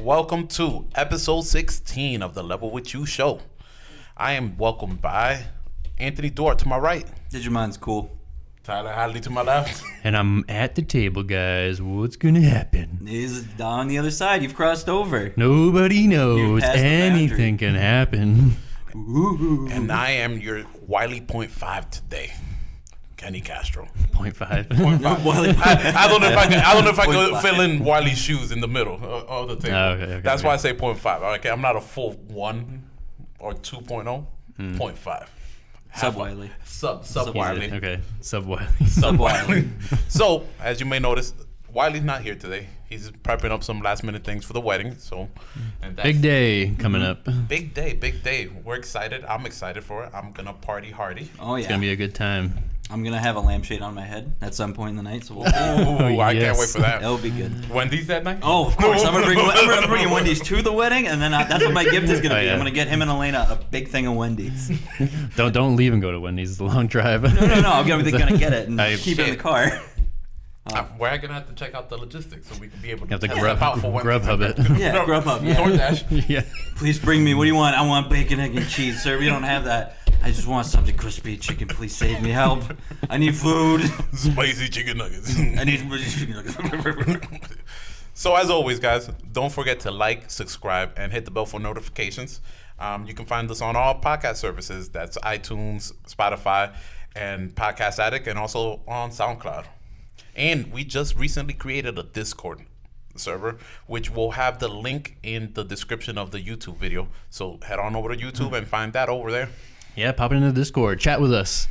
Welcome to episode 16 of the Level With You show. I am welcomed by Anthony Duarte to my right, Digimon's cool. Tyler Hadley to my left. And I'm at the table, guys. What's gonna happen? He's on the other side. You've crossed over. Nobody knows. passed the Anything can happen. And I am your Wiley .5 today, Kenny Castro. 0.5. I don't know if I could 0.5. fill in Wiley's shoes in the middle of the table. Okay, That's okay. why I say 0.5. Okay, I'm not a full 1 or 2.0. 0.5. Sub Wiley. Sub Wiley. Okay, Subway. Sub Wiley. So, as you may notice, Wiley's not here today. He's prepping up some last minute things for the wedding. So, and that's Big day coming up. Big day, big day. We're excited. I'm excited for it. I'm gonna party hardy. Oh yeah. It's gonna be a good time. I'm gonna have a lampshade on my head at some point in the night, so we'll Ooh, I can't yes. wait for that. that'll be good. Wendy's that night? Oh, of course. I'm gonna bring Wendy's to the wedding, and then that's what my gift is gonna Oh, be. yeah. I'm gonna get him and Elena a big thing of Wendy's. Don't leave and go to Wendy's. It's a long drive. No. I'm gonna get it and keep it in the car. We're gonna have to check out the logistics so we can be able to You have to test that out for Wendy's. Grubhub it. Yeah, Grubhub, yeah. DoorDash. Yeah. Please bring me. What do you want? I want bacon, egg, and cheese, sir. We don't have that. I just want something crispy. Chicken, please save me. Help. I need food. Spicy chicken nuggets. I need chicken. So as always, guys, don't forget to like, subscribe, and hit the bell for notifications. You can find us on all podcast services. That's iTunes, Spotify, and Podcast Addict, and also on SoundCloud. And we just recently created a Discord server, which will have the link in the description of the YouTube video. So head on over to YouTube and find that over there. Yeah, pop into the Discord. Chat with us.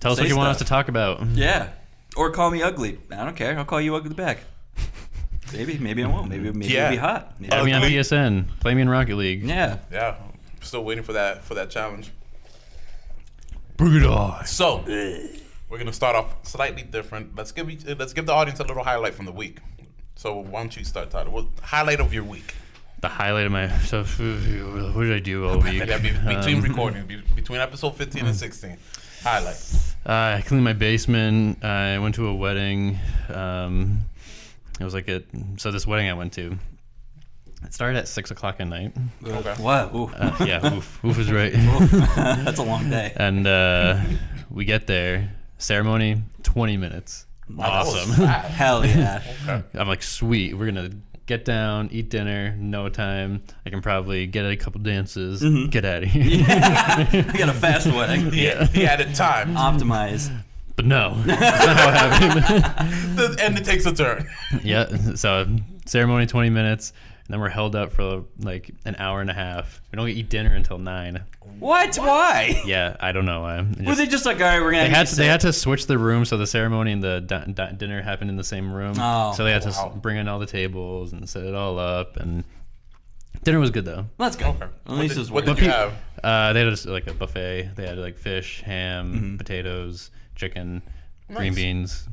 Tell us Say what you want us stuff. to talk about. Yeah. Or call me ugly. I don't care. I'll call you ugly back. Maybe I won't. Maybe Yeah. it'll be hot. Maybe. Add me on Ugly. PSN. Play me in Rocket League. Yeah. Yeah, I'm still waiting for that challenge. Bring it on. So we're gonna start off slightly different. Let's give the audience a little highlight from the week. So why don't you start, Tyler? What highlight of your week? The highlight of my so what did I do all week? Between recording, between episode 15 and 16. Highlight. I cleaned my basement. I went to a wedding. It was like this wedding I went to, it started at 6 o'clock at night. Okay. What? Ooh. Yeah, oof is right. That's a long day. And we get there, ceremony, 20 minutes. Wow, that was Awesome. fast. Hell yeah. Okay. I'm like, sweet. We're gonna get down, eat dinner, no time. I can probably get a couple dances, get out of here. I got a fast wedding. He added time, Optimize. But no, that's not how it happened. and it takes a turn. Yeah, so ceremony 20 minutes, and then we're held up for like an hour and a half. We don't eat dinner until 9. What? Why? Yeah, I don't know why. Were they just like, all right, we're gonna They had to switch the room, so the ceremony and the dinner happened in the same room. Oh, so they had wow. to bring in all the tables and set it all up, and dinner was good though. Let's go. Okay. At least it's What worth did it. you have? They had like a buffet. They had like fish, ham, potatoes, chicken, green Nice. beans.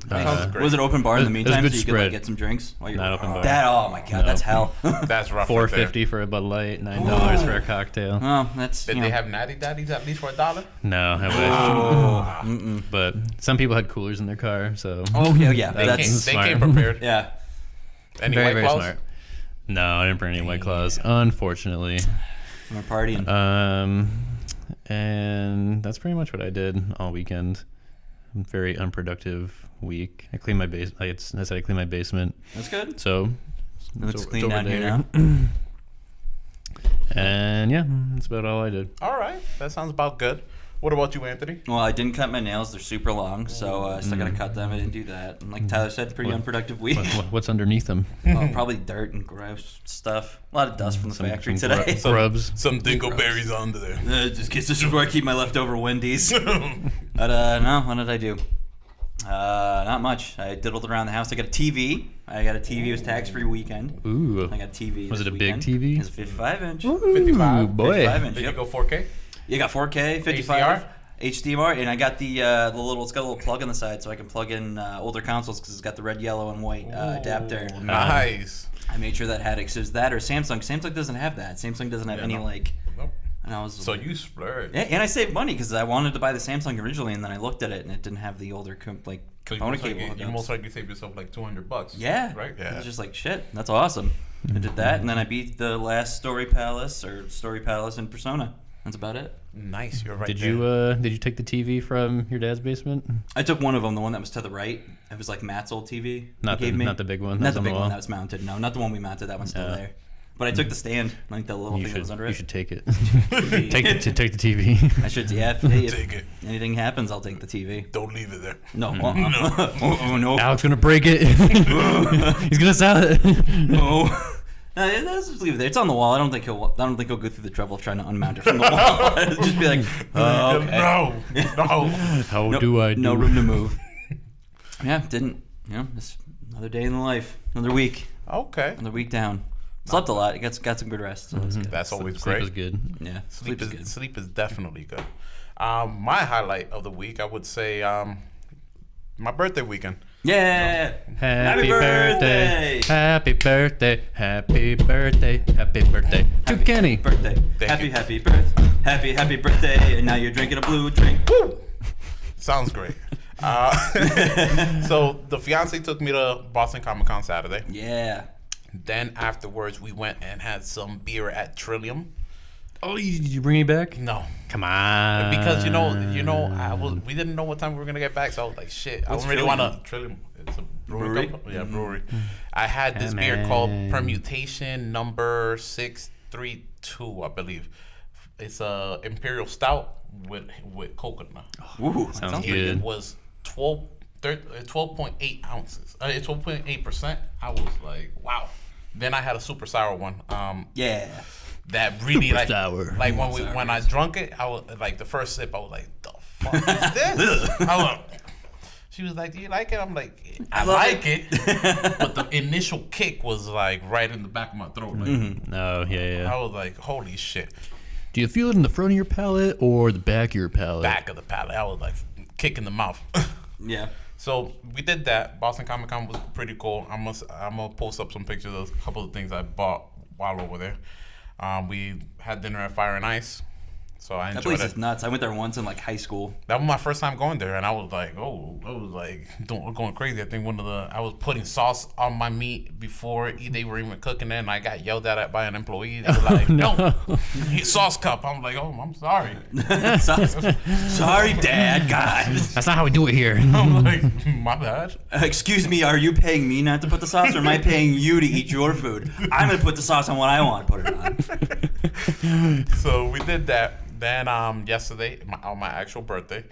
Sounds great. Was it open bar in the It was a meantime good so you could like spread. get some drinks? While Not open bar. That, oh my god, that's hell. That's rough. right there. $4.50 for a Bud Light, $9 for a cocktail. Oh, that's, Did you they know. have Natty Daddies at least for $1? No, I wish. Oh. But some people had coolers in their car, so Okay, yeah, They that's smart. came prepared. yeah. Any very White very Claws? smart. No, I didn't bring any White Claws, unfortunately. We're partying. And that's pretty much what I did all weekend. Very unproductive week. I cleaned my base. I said I cleaned my basement. That's good. So Let's it's clean over down here there. now. And yeah, that's about all I did. All right, that sounds about good. What about you, Anthony? Well, I didn't cut my nails; they're super long, so I still gotta cut them. I didn't do that. And like Tyler said, pretty unproductive week. What's underneath them? Probably dirt and gross stuff. A lot of dust from the factory Some today. grubs. Some dingleberries under there. Just this is where I keep my leftover Wendy's. But no, what did I do? Not much. I diddled around the house. I got a TV. It was tax-free weekend. Ooh. I got a TV. Was this it a big weekend. TV? It's a 55-inch. Ooh, 55? boy. 55-inch. Did Yep. you go 4K? You got 4K, 55, HDMI, and I got the little. It's got a little plug on the side, so I can plug in older consoles because it's got the red, yellow, and white adapter. Nice. I made sure that had it. 'Cause it was that or Samsung. Samsung doesn't have that. Samsung doesn't have any no. like. Nope. And I was So you splurged. yeah, and I saved money because I wanted to buy the Samsung originally, and then I looked at it and it didn't have the older So component cable. you hookups. most likely save yourself like $200. Yeah, Right? It's just like shit. That's awesome. I did that, and then I beat the last Story Palace in Persona. That's about it. Nice, you're right. Did there. you take the TV from your dad's basement? I took one of them, the one that was to the right. It was like Matt's old TV. Not he gave the me. not the big one. Not that's the on big the one wall? that was mounted. No, not the one we mounted. That one's still Yeah. there. But I took the stand, like the little You thing that was under you it. should take it. take the TV. I should, yeah. If Take it. anything happens, I'll take the TV. Don't leave it there. No. Oh, no. Alex gonna break it. He's gonna sell it. No. No, let's just leave it there. It's on the wall. I don't think he'll go through the trouble of trying to unmount it from the wall. Just be like, oh, okay. No. How do I do? No room to move. Yeah, didn't. Just another day in the life. Another week. Okay. Another week down. Slept a lot. Got some good rest. So that's good. That's always Sleep great. was good. Yeah, Sleep is is good. sleep is definitely good. My highlight of the week, I would say, my birthday weekend. Yeah. Happy birthday! Happy birthday! Happy birthday! Happy birthday to Kenny! Birthday. Thank you. Happy birthday. Happy birthday. And now you're drinking a blue drink. Woo! Sounds great. So the fiance took me to Boston Comic Con Saturday. Yeah. Then afterwards, we went and had some beer at Trillium. Oh, did you bring me back? No, Come on. because we didn't know what time we were gonna get back, so I was like, shit, I What's don't really want Trillium? to Trillium. It's a brewery. Brewery? Company. Yeah, brewery. I had this Yeah, beer called man. Permutation Number 632, I believe. It's a imperial stout with coconut. Ooh, Sounds pretty good. It was 12.8 ounces. 12.8%. I was like, wow. Then I had a super sour one. Yeah. That really Super like sour. when I drunk it, I was like the first sip, I was like, the fuck is this? She was like, do you like it? I'm like, I love like it. But the initial kick was like right in the back of my throat. Like, Oh, yeah. I was like, holy shit. Do you feel it in the front of your palate or the back of your palate? Back of the palate. I was like kick in the mouth. Yeah. So we did that. Boston Comic Con was pretty cool. I'm gonna post up some pictures of a couple of things I bought while over there. We had dinner at Fire and Ice, so I That enjoyed place it. is nuts. I went there once in like high school. That was my first time going there, and I was like, going crazy. I think I was putting sauce on my meat before they were even cooking it, and I got yelled at by an employee. They were like, no, sauce cup. I'm like, oh, I'm sorry. Sorry, Dad. God. That's not how we do it here. I'm like, my bad. Excuse me, are you paying me not to put the sauce, or am I paying you to eat your food? I'm gonna put the sauce on what I want to put it on. So we did that. Then yesterday, on my actual birthday,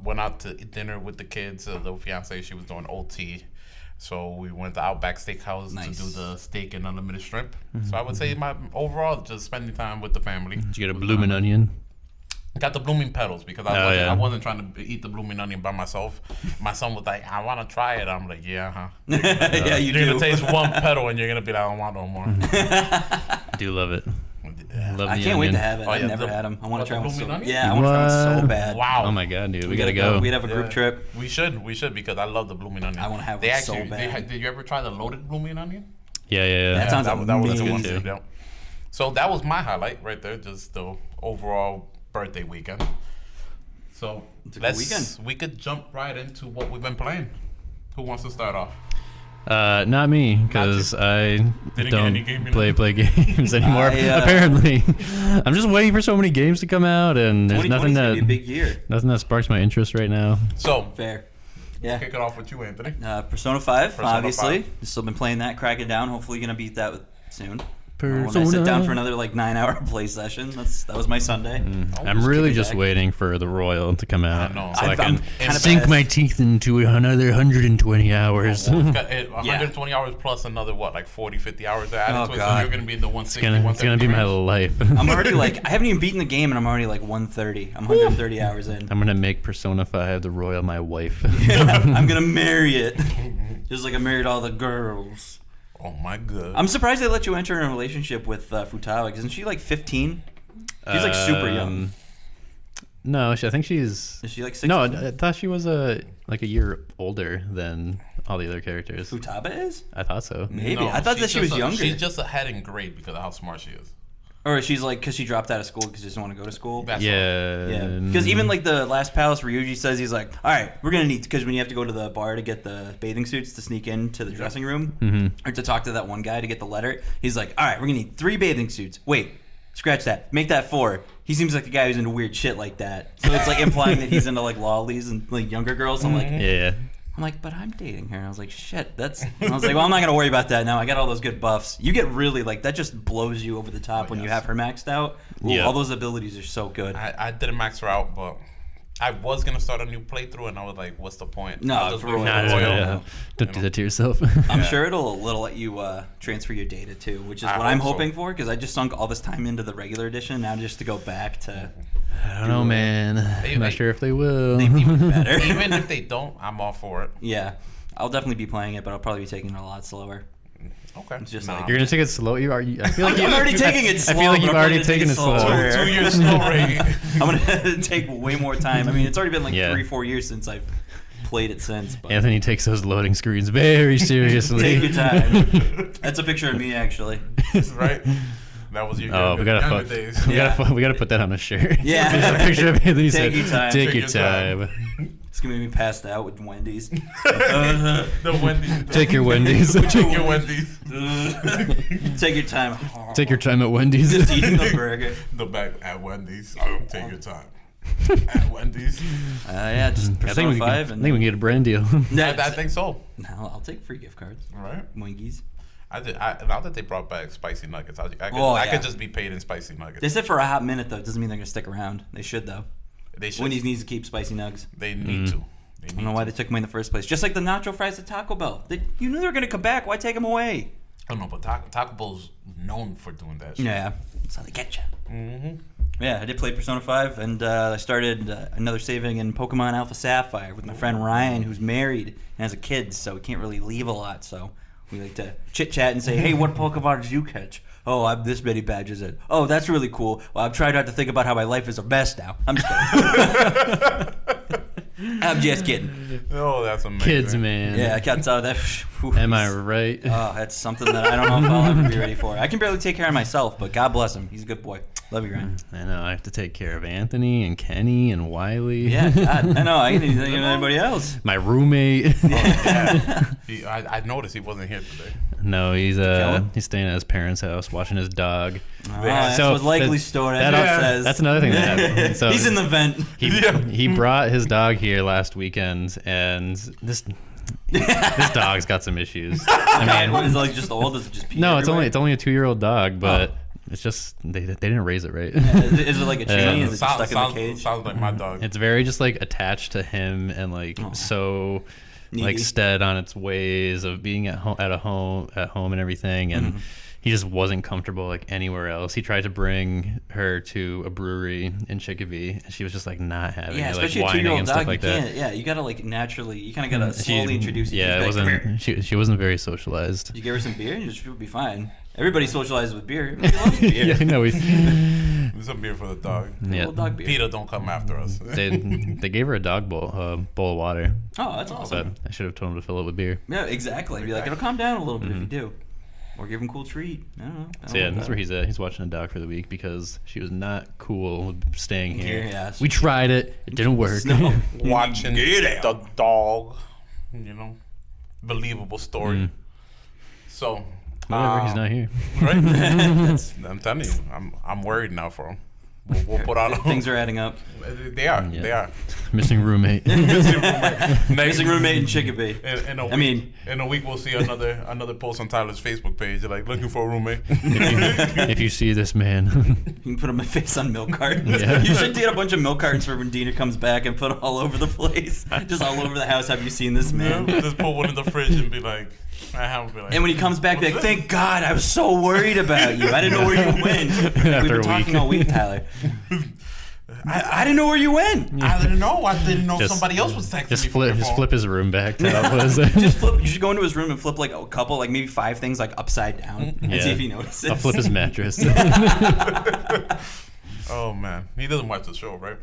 went out to dinner with the kids. The fiance, she was doing OT. So we went to Outback Steakhouse Nice. to do the steak and unlimited shrimp. So I would say my overall just spending time with the family. Did you get a blooming onion? Got the blooming petals because Oh, I wasn't trying to eat the blooming onion by myself. My son was like, I want to try it. I'm like, yeah, huh? Yeah, you You're do. going to taste one petal and you're going to be like, I don't want no more. I do love it. Love I the can't wait onion. to have it. Oh, I've yeah, never the- had them. I want what, to try the one so blooming onion? Yeah, I want to try one so What? bad. Wow. Oh my god, dude, we gotta go. We'd have a group Yeah. trip. We should because I love the blooming onion. I wanna have they one so actually, bad. Did you ever try the loaded blooming onion? Yeah. That sounds that was amazing. one too. too. Yeah. So that was my highlight right there, just the overall birthday weekend. So a good weekend. we could jump right into what we've been playing. Who wants to start off? Not me, because I get don't any game, you know? play games anymore. Apparently, I'm just waiting for so many games to come out, and there's 2020's nothing gonna be a that big year. sparks my interest right now. So Fair. Yeah. kick it off with you, Anthony. Persona 5, Persona obviously. 5. Still been playing that, cracking down. Hopefully gonna beat that soon. When I sit down for another like 9-hour play session, that was my Sunday. I'm really kick it just back. waiting for the Royal to come out, I know. so I I'm can kinda sink bad. my teeth into another 120 hours. Well, we've got 120 hours plus another 40, 50 hours added Oh, to it. So God. you're gonna be in the 160, It's gonna be my 170 range. life. I'm already like I haven't even beaten the game, and I'm already like 130. I'm 130 hours in. I'm gonna make Persona 5 the Royal my wife. I'm gonna marry it, just like I married all the girls. Oh my god. I'm surprised they let you enter in a relationship with Futaba. Isn't she like 15? She's like super young. No, I think she's. Is she like 16? No, I thought she was a year older than all the other characters. Futaba is? I thought so. Maybe. No, I thought that she's she was just younger. She's just ahead in grade because of how smart she is. Or she's like, because she dropped out of school because she doesn't want to go to school. That's Yeah, because even like the last palace, Ryuji says he's like, all right, we're gonna need, because when you have to go to the bar to get the bathing suits to sneak into the dressing room or to talk to that one guy to get the letter, he's like, all right, we're gonna need 3 bathing suits. Wait, scratch that, make that 4. He seems like the guy who's into weird shit like that. So it's like implying that he's into like lollies and like younger girls. I'm like, Yeah. I'm like, but I'm dating her. And I was like, shit, that's. I was like, well, I'm not gonna worry about that now. I got all those good buffs. You get really like that just blows you over the top when you have her maxed out. Ooh, Yeah. all those abilities are so good. I didn't max her out, but I was gonna start a new playthrough, and I was like, what's the point? No, I'll just for wait real. Nah, the Royal. yeah. Don't do that to yourself. I'm sure it'll let you transfer your data too, which is I what I'm hope so. hoping for because I just sunk all this time into the regular edition now just to go back to. I don't know, man. I'm not sure if they will. Even better. Even if they don't, I'm all for it. Yeah, I'll definitely be playing it, but I'll probably be taking it a lot slower. Okay. It's just Nah. like- You're gonna take it slow. You are. I feel like I'm you- already taking it slow. I feel like but you've I'm already gonna take taken it slow. slower. 2 years slow rate. I'm gonna take way more time. I mean, it's already been like Yeah. 3-4 years since I've played it since. But Anthony takes those loading screens very seriously. take your time. That's a picture of me actually. Right? That was your Oh, younger, we gotta younger fuck. days. We gotta put that on a shirt. Yeah. Just a picture of Anthony. Take said, your time. Take Take your your time. time. It's gonna be me passed out with Wendy's. The Wendy's. Take your Wendy's. Take your Wendy's. Take your time. Take your time at Wendy's. Just eating the burger. The back at Wendy's. Take your time. At Wendy's. Yeah, just I think Persona we can. 5 I and think we can get a brand deal. I think so. No, I'll take free gift cards. Right? Wingies. Now that they brought back spicy nuggets, I Oh, I yeah. could just be paid in spicy nuggets. They said for a hot minute though. It doesn't mean they're gonna stick around. They should though. They should. Wendy's needs to keep spicy nugs. They need to. They I don't need know why they took them away in the first place. Just like the nacho fries at Taco Bell. You knew they were gonna come back. Why take them away? I don't know, but Taco Bell's known for doing that shit. Yeah, that's how they get you. Mm-hmm. Yeah, I did play Persona 5, and I started another saving in Pokemon Alpha Sapphire with my friend Ryan, who's married and has a kid, so he can't really leave a lot. So we like to chit chat and say, "Hey, what Pokemon did you catch? Oh, I'm this many badges in. Oh, that's really cool. Well, I'm trying not to think about how my life is a mess now. I'm just kidding. I'm just kidding. Oh, that's amazing. Kids, man. Yeah, I can't tell that. Am I right? Oh, that's something that I don't know if I'll ever be ready for. I can barely take care of myself, but God bless him. He's a good boy. Love you, Ryan. I know. I have to take care of Anthony and Kenny and Wiley. Yeah, God, I know. I ain't anything than anybody else. My roommate. I noticed he wasn't here today. No, he's Killer? he's staying at his parents' house watching his dog. Oh, that's what likely story. that- That's what it Yeah. says. That's another thing that happened. So He's in the vent. he brought his dog here last weekend, and this dog's got some issues. I mean, Is it like just old? Is it just pee no, it's everywhere? only a 2-year-old dog, but Oh. it's just they didn't raise it right. Is it like a chain? Yeah. Is it just stuck in the cage? Sounds like my dog. It's very just like attached to him and like so like Needy. stead on its ways of being at home and everything, and he just wasn't comfortable like anywhere else. He tried to bring her to a brewery in Chicopee, and she was just like not having Yeah, it, especially like a whining 2-year-old and dog. stuff like you that. can't. Yeah, you gotta like naturally. You kind of gotta She- slowly introduce. Yeah, it She's like, "Come here." wasn't. She wasn't very socialized. Did you give her some beer? And she would be fine. Everybody socializes with beer. Everybody loves beer. Yeah, no, Some beer for the dog. yeah. Little dog beer. Peter, don't come after us. They gave her a dog bowl of water, Oh, that's awesome. but I should have told him to fill it with beer. Yeah, exactly. Be like, it'll calm down a little bit if you do, or give him a cool treat. I don't know. So yeah, that's where he's at. He's watching a dog for the week because she was not cool with staying here. Yeah, We tried it; it didn't work. No. Watching the dog, believable story. So, Whatever, he's not here. right? I'm telling you, I'm worried now for him. We'll put on Things are adding up. They are. Yeah. They are. Missing roommate. Missing roommate in Chicopee. In a week we'll see another post on Tyler's Facebook page. Like looking for a roommate. If you see this man, You can put my face on milk cartons. Yeah. You should get a bunch of milk cartons for when Dina comes back and put it all over the place. Just all over the house. Have you seen this man? Just put one in the fridge and be like, I haven't been like. And when he comes back, be like, thank God, I was so worried about you. I didn't know where you went. We've After been a talking week. all week, Tyler. I didn't know where you went. I didn't know. I didn't know Just- somebody else was texting just me. from their phone. flip his room back to how it was. Just flip. You should go into his room and flip like a couple, like maybe 5 things like upside down and Yeah. see if he notices. I'll flip his mattress. Oh man, he doesn't watch the show, right?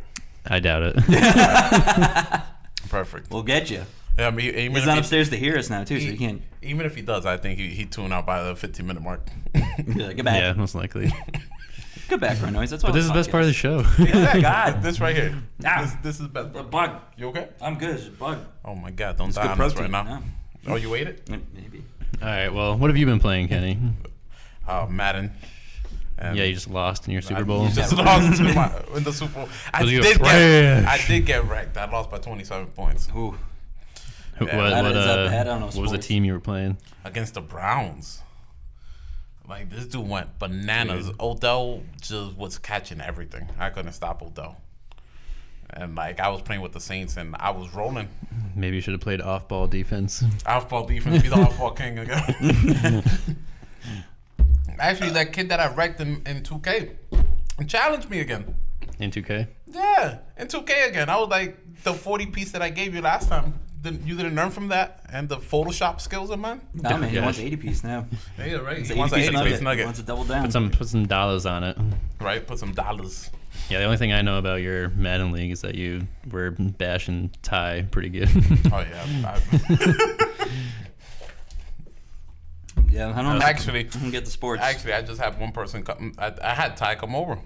I doubt it. Perfect. We'll get you. Yeah, I mean, even He's if not he- upstairs to hear us now too, so he can't. Even if he does, I think he tune out by the 15-minute mark. Be like, get back. Yeah, most likely. Good background noise. That's why. But this is the best part of the show. Yeah, God. This right here. Ah. This is the best. A bug. You okay? I'm good. It's a bug. Oh my God! Don't die good on us protein, right now. yeah. Oh, you ate it? Maybe. All right. Well, what have you been playing, Kenny? Madden. And Yeah, you just lost in your Super I Bowl. just lost in the Super Bowl. I Was you did trash? get wrecked. I lost by 27 points Ooh. What, Yeah, that is that bad? I don't know what was the sports. team you were playing? against the Browns. Like, this dude went bananas. Odell just was catching everything. I couldn't stop Odell. And, like, I was playing with the Saints, and I was rolling. Maybe you should have played off-ball defense. Off-ball defense. Be the off-ball king again. Actually, that kid that I wrecked in 2K challenged me again. In 2K? Yeah, in 2K again. I was like, the 40 piece that I gave you last time. You didn't learn from that and the Photoshop skills of mine? Nah, man, he Gosh. wants 80 piece now. Yeah, right. It's He wants an 80 piece He nugget. wants to double down. Put some dollars on it. Right? Put some dollars. Yeah, the only thing I know about your Madden League is that you were bashing Ty pretty good. Oh, yeah. Yeah, I don't know. Actually, I don't get the sports. I just had one person come. I had Ty come over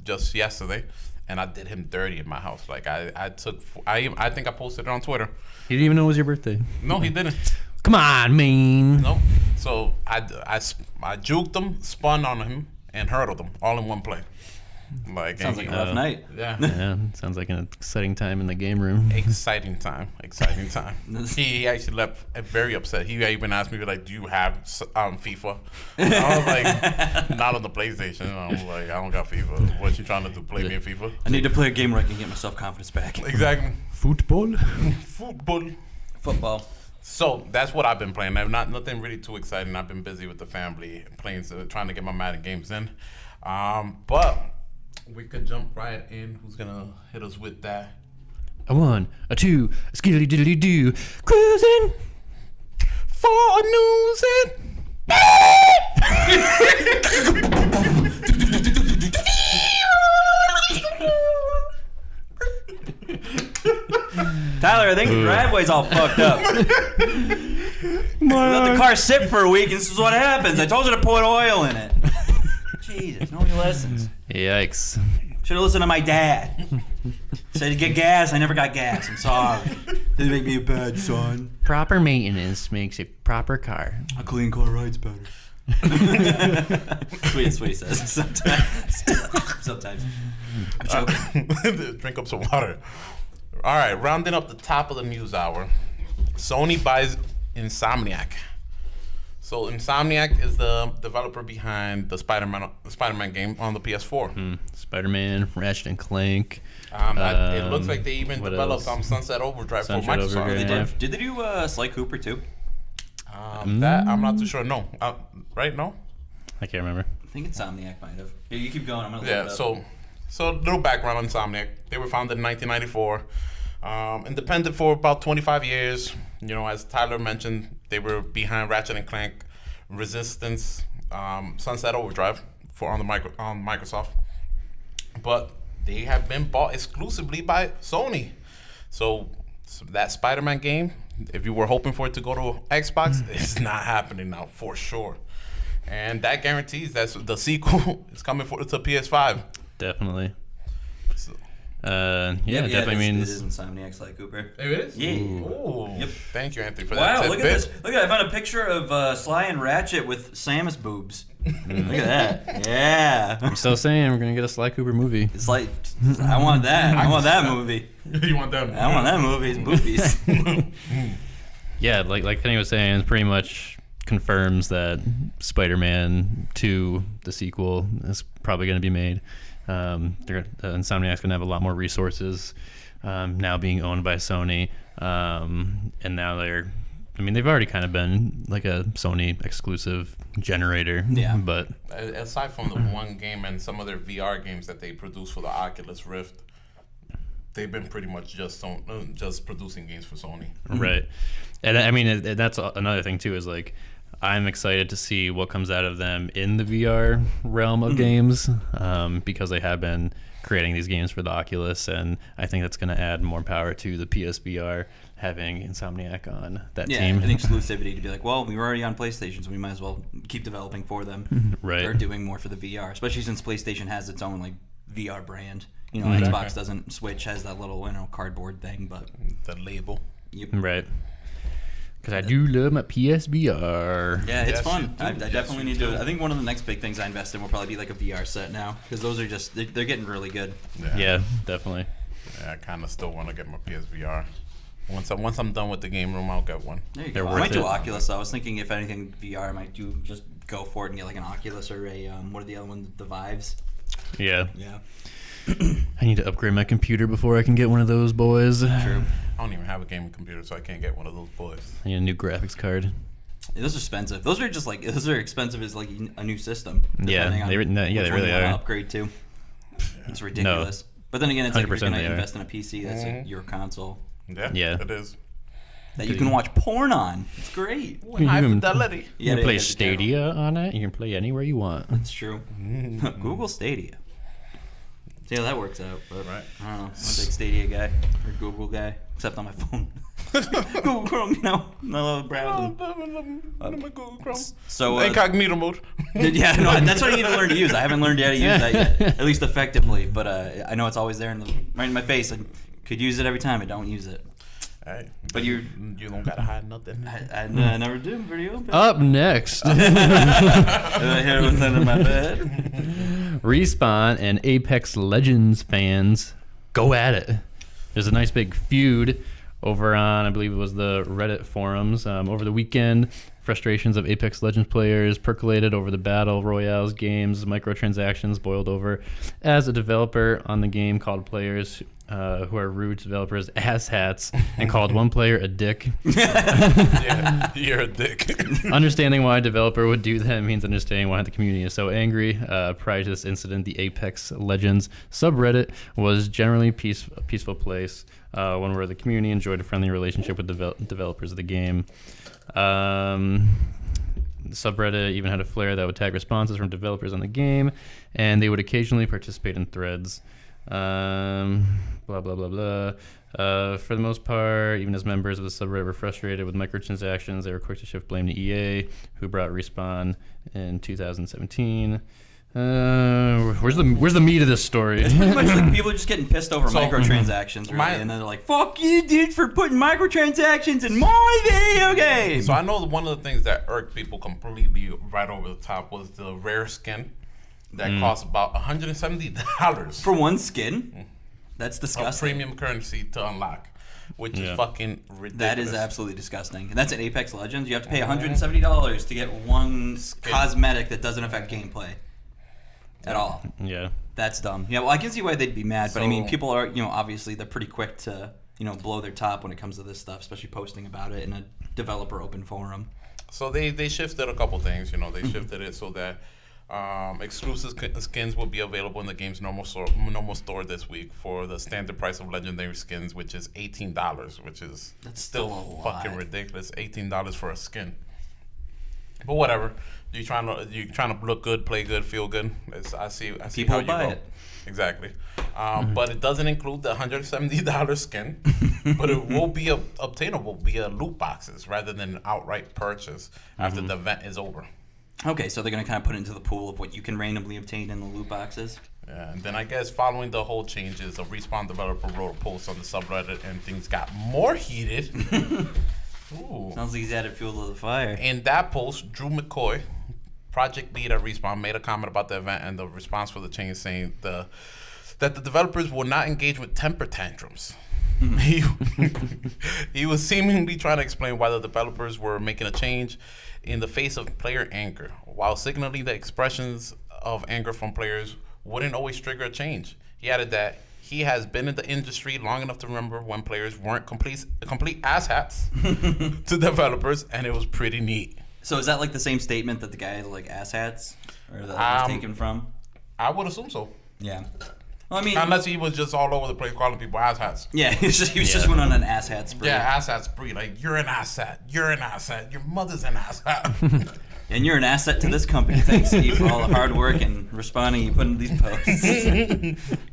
just yesterday, and I did him dirty in my house. Like, I think I posted it on Twitter. He didn't even know it was your birthday. No, he didn't. Come on, man. No. So I juked him, spun on him, and hurdled him all in one play. Like, Sounds like a rough night. Yeah. Yeah, sounds like an exciting time in the game room. Exciting time. He actually left very upset. He even asked me, like, do you have FIFA? I was like, not on the PlayStation. I was like, I don't got FIFA. What you trying to do, play me in FIFA? I need to play a game where I can get my self-confidence back. Exactly. Football? Football. Football. So that's what I've been playing. I've nothing really too exciting. I've been busy with the family, playing, trying to get my Madden games in. But we could jump right in. Who's gonna hit us with that? A 1, a 2, a skiddly diddly do. Cruising For news Tyler, I think the driveway's all fucked up. Let the car sit for a week, and this is what happens. I told you to put oil in it. Jesus, nobody listens. Yikes. Should have listened to my dad. Said to get gas, I never got gas. I'm sorry. Didn't make me a bad son. Proper maintenance makes a proper car. A clean car rides better. That's what he says sometimes. Sometimes. I'm joking. Drink up some water. All right, rounding up the top of the news hour. Sony buys Insomniac. So Insomniac is the developer behind the Spider-Man game on the PS4. Spider-Man, Ratchet and Clank. It looks like they even what developed else? Sunset Overdrive Sunset for Microsoft. Overdrive. They did they do Sly Cooper too? That I'm not too sure. No, right? No. I can't remember. I think Insomniac might have. Yeah, you keep going. I'm gonna look Yeah. it up. So a little background on Insomniac. They were founded in 1994. Independent for about 25 years. You know, as Tyler mentioned, they were behind Ratchet and Clank, Resistance, Sunset Overdrive on Microsoft. But they have been bought exclusively by Sony. So that Spider-Man game, if you were hoping for it to go to Xbox, it's not happening now for sure. And that guarantees that the sequel is coming to PS5. Definitely. So, Definitely it means. is Insomniac Sly Cooper. it is? Yeah. Ooh. Yep. Thank you, Anthony, for that. Wow, look at tidbit. this. Look at that. I found a picture of Sly and Ratchet with Samus boobs. Look at that. Yeah. I'm still saying we're gonna get a Sly Cooper movie. It's like, I want that. I want that movie. You want them? I want that movie. It's boobies. Yeah, like Kenny was saying, it pretty much confirms that Spider-Man 2, the sequel, is probably going to be made. Insomniac's going to have a lot more resources now being owned by Sony. And now they've already kind of been like a Sony exclusive generator. Yeah. But Aside from the one game and some of their VR games that they produce for the Oculus Rift, they've been pretty much just producing games for Sony. right. And I mean, that's another thing too, is like, I'm excited to see what comes out of them in the VR realm of games, because they have been creating these games for the Oculus, and I think that's going to add more power to the PSVR. having Insomniac on that Yeah, team. an exclusivity to be like, well, we were already on PlayStation, so we might as well keep developing for them. Right. They're doing more for the VR, especially since PlayStation has its own like VR brand. You know, Mhm. Xbox doesn't. Switch has that little cardboard thing, but The label. yep. Right. Because I do love my PSVR. Yeah, it's Yes, fun. you do. I Yes, definitely you need to. do. I think one of the next big things I invest in will probably be like a VR set now, because those are just they're getting really good. Yeah, definitely. Yeah, I kind of still want to get my PSVR. Once I'm done with the game room, I'll get one. There you They're go. I worth might do it. Oculus. Though. I was thinking if anything VR, I might do just go for it and get like an Oculus or a what are the other ones? The Vives. Yeah. Yeah. I need to upgrade my computer before I can get one of those boys. True. I don't even have a gaming computer, so I can't get one of those boys. I need a new graphics card. Those are expensive. Those are just like those are expensive as like a new system. Yeah, depending on they which one really you wanna are. Upgrade to. It's ridiculous. But then again, it's like if you're 100% gonna they are. invest in a PC, that's like your console Yeah, Yeah. it is. that you can watch porn on. It's great. High can- fidelity. You can play be careful. Stadia on it. You can play anywhere you want. That's true. Google Stadia. See how that works out. But Right. I don't know. I'm a big Stadia guy or Google guy, except on my phone. Google Chrome, no browsing. So Incognito mode. yeah, no, that's what I need to learn to use. I haven't learned how to use that yet, at least effectively. But I know it's always there right in my face. I could use it every time. I don't use it. Hey, But you don't gotta hide nothing. I never do. Pretty open. Up next, I hear what's under my bed. Respawn and Apex Legends fans go at it. There's a nice big feud over on, I believe it was the Reddit forums over the weekend. Frustrations of Apex Legends players percolated over the Battle Royales games, microtransactions boiled over. As a developer on the game, called players who are rude to developers asshats and called one player a dick. Yeah, you're a dick. Understanding why a developer would do that means understanding why the community is so angry. Prior to this incident, the Apex Legends subreddit was generally a peaceful place, one where the community enjoyed a friendly relationship with developers of the game. The subreddit even had a flare that would tag responses from developers on the game, and they would occasionally participate in threads. Blah, blah, blah, blah. For the most part, even as members of the subreddit were frustrated with microtransactions, they were quick to shift blame to EA, who brought Respawn in 2017. Where's the meat of this story? It's pretty much like people are just getting pissed over So, microtransactions, really, my- and then they're like, "Fuck you, dude, for putting microtransactions in my video game." So I know one of the things that irked people completely right over the top was the rare skin that cost about $170 For one skin, that's of disgusting. premium currency to unlock, which Yeah. is fucking ridiculous. That is absolutely disgusting. And that's at Apex Legends. You have to pay $170 to get one cosmetic that doesn't affect gameplay at all. Yeah. That's dumb. Yeah, well, I can see why they'd be mad, but I mean, So- people are, obviously they're pretty quick to, blow their top when it comes to this stuff, especially posting about it in a developer open forum. So they shifted a couple things. They shifted it so that exclusive skins will be available in the game's normal store this week for the standard price of legendary skins, which is $18, which is That's still still a fucking lot. ridiculous. $18 for a skin. But whatever. You trying to look good, play good, feel good. I see People how you buy go. it. Exactly. But it doesn't include the $170 skin, but it will be obtainable via loot boxes rather than an outright purchase after the event is over. Okay, so they're going to kind of put it into the pool of what you can randomly obtain in the loot boxes. Yeah, and then I guess following the whole changes, a Respawn developer wrote a post on the subreddit, and things got more heated. Ooh. Sounds like he's added fuel to the fire. In that post, Drew McCoy, project lead at Respawn, made a comment about the event and the response for the change, saying that the developers will not engage with temper tantrums. He was seemingly trying to explain why the developers were making a change in the face of player anger, while signaling that expressions of anger from players wouldn't always trigger a change. He added that he has been in the industry long enough to remember when players weren't complete asshats to developers, and it was pretty neat. So is that like the same statement that the guy like asshats, or that was taken from? I would assume so. Yeah. Well, I mean, Unless he was just all over the place calling people asshats. yeah, he was just went on an asshat spree. Yeah, asshat spree. Like, you're an asshat. You're an asshat. Your mother's an asshat. And you're an asset to this company. Thanks, Steve, for all the hard work and responding you put in these posts.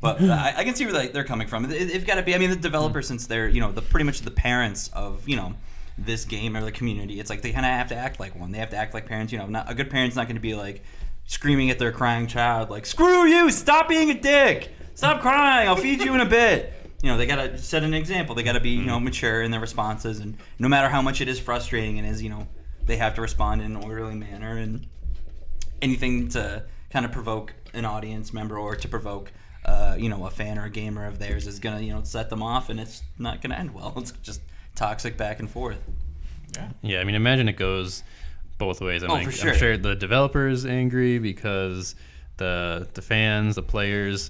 But I can see where they're coming from. They've got to be. I mean, the developers, since they're pretty much the parents of this game or the community, it's like they kind of have to act like one. They have to act like parents. Not a good parent's not going to be like screaming at their crying child like, "Screw you! Stop being a dick! Stop crying! I'll feed you in a bit." They got to set an example. They got to be mature in their responses, and no matter how much it is frustrating and is they have to respond in an orderly manner, and anything to kind of provoke an audience member or to provoke a fan or a gamer of theirs is gonna set them off, and it's not gonna end well. It's just toxic back and forth. Yeah, I mean, imagine it goes both ways. For sure. I'm sure the developer's angry because the fans, the players,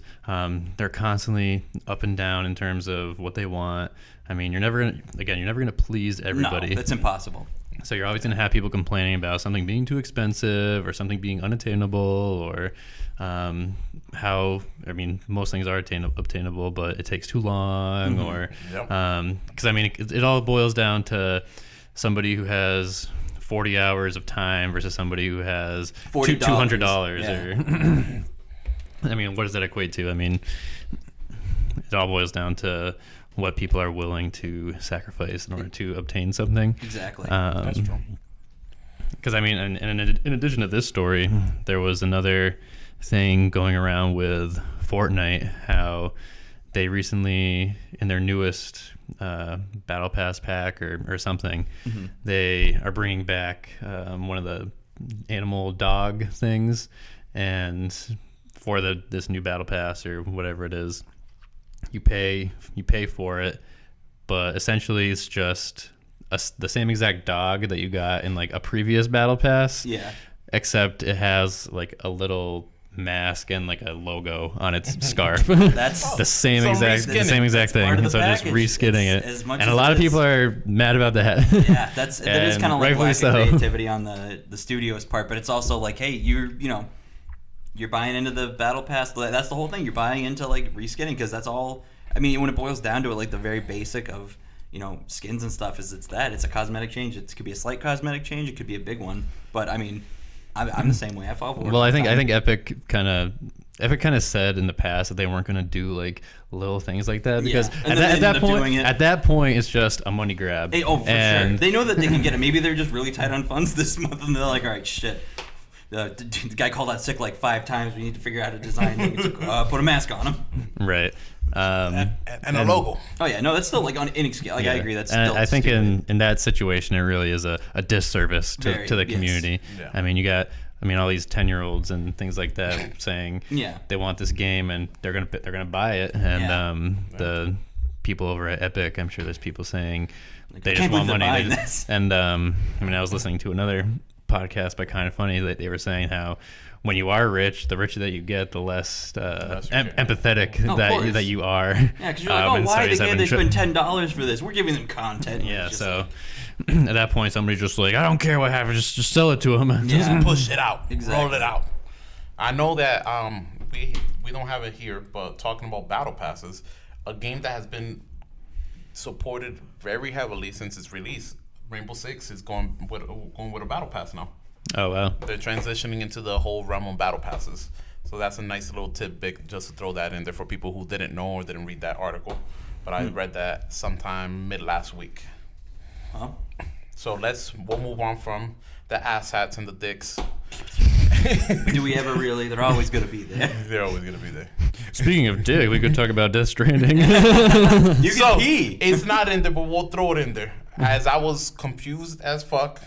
they're constantly up and down in terms of what they want. I mean, you're never gonna please everybody. No, that's impossible. So you're always going to have people complaining about something being too expensive or something being unattainable, or most things are obtainable, but it takes too long, or because it all boils down to somebody who has 40 hours of time versus somebody who has $200 or what does that equate to? I mean, it all boils down to what people are willing to sacrifice in order to obtain something. Exactly. That's true. Because in addition to this story, there was another thing going around with Fortnite, how they recently, in their newest Battle Pass pack or something, they are bringing back one of the animal dog things, and for this new Battle Pass or whatever it is, you pay for it, but essentially it's just the same exact dog that you got in like a previous Battle Pass. Yeah. Except it has like a little mask and like a logo on its scarf. That's the same exact thing. So just reskinning it, and a lot of people are mad about that. Yeah, that is kind of like lack of creativity on the studio's part, but it's also like, hey, you're buying into the Battle Pass. That's the whole thing. You're buying into like reskinning, because that's all. I mean, when it boils down to it, like the very basic of skins and stuff is it's a cosmetic change. It could be a slight cosmetic change. It could be a big one. But I mean, I'm the same way. I fall for it. Well, I think Epic kind of said in the past that they weren't going to do like little things like that, because at that point it's just a money grab. For sure. They know that they can get it. Maybe they're just really tight on funds this month, and they're like, all right, shit. The guy called out sick like 5 times. We need to figure out how to design things. Put a mask on him. Right. And a logo. Oh yeah, no, that's still like on any scale. Like I agree, that's still. I think in that situation, it really is a disservice to the community. Yes. Yeah. I mean, you got all these 10-year-olds and things like that saying they want this game and they're gonna buy it, and the people over at Epic, I'm sure there's people saying they just want money. And I was listening to another podcast by Kind of Funny that they were saying how when you are rich, the richer that you get, the less empathetic that you are. Yeah, because you're like, why did they spend $10 for this? We're giving them content. Yeah, so at that point, somebody's just like, I don't care what happens, just sell it to them. Just push it out. Exactly. Roll it out. I know that we don't have it here, but talking about Battle Passes, a game that has been supported very heavily since its release, Rainbow Six is going with a Battle Pass now. Oh, wow. They're transitioning into the whole realm of Battle Passes. So that's a nice little tidbit just to throw that in there for people who didn't know or didn't read that article. But I read that sometime mid last week. Huh? So we'll move on from the asshats and the dicks. Do we ever really? They're always going to be there. They're always going to be there. Speaking of dick, we could talk about Death Stranding. You can pee. It's not in there, but we'll throw it in there. As I was confused as fuck.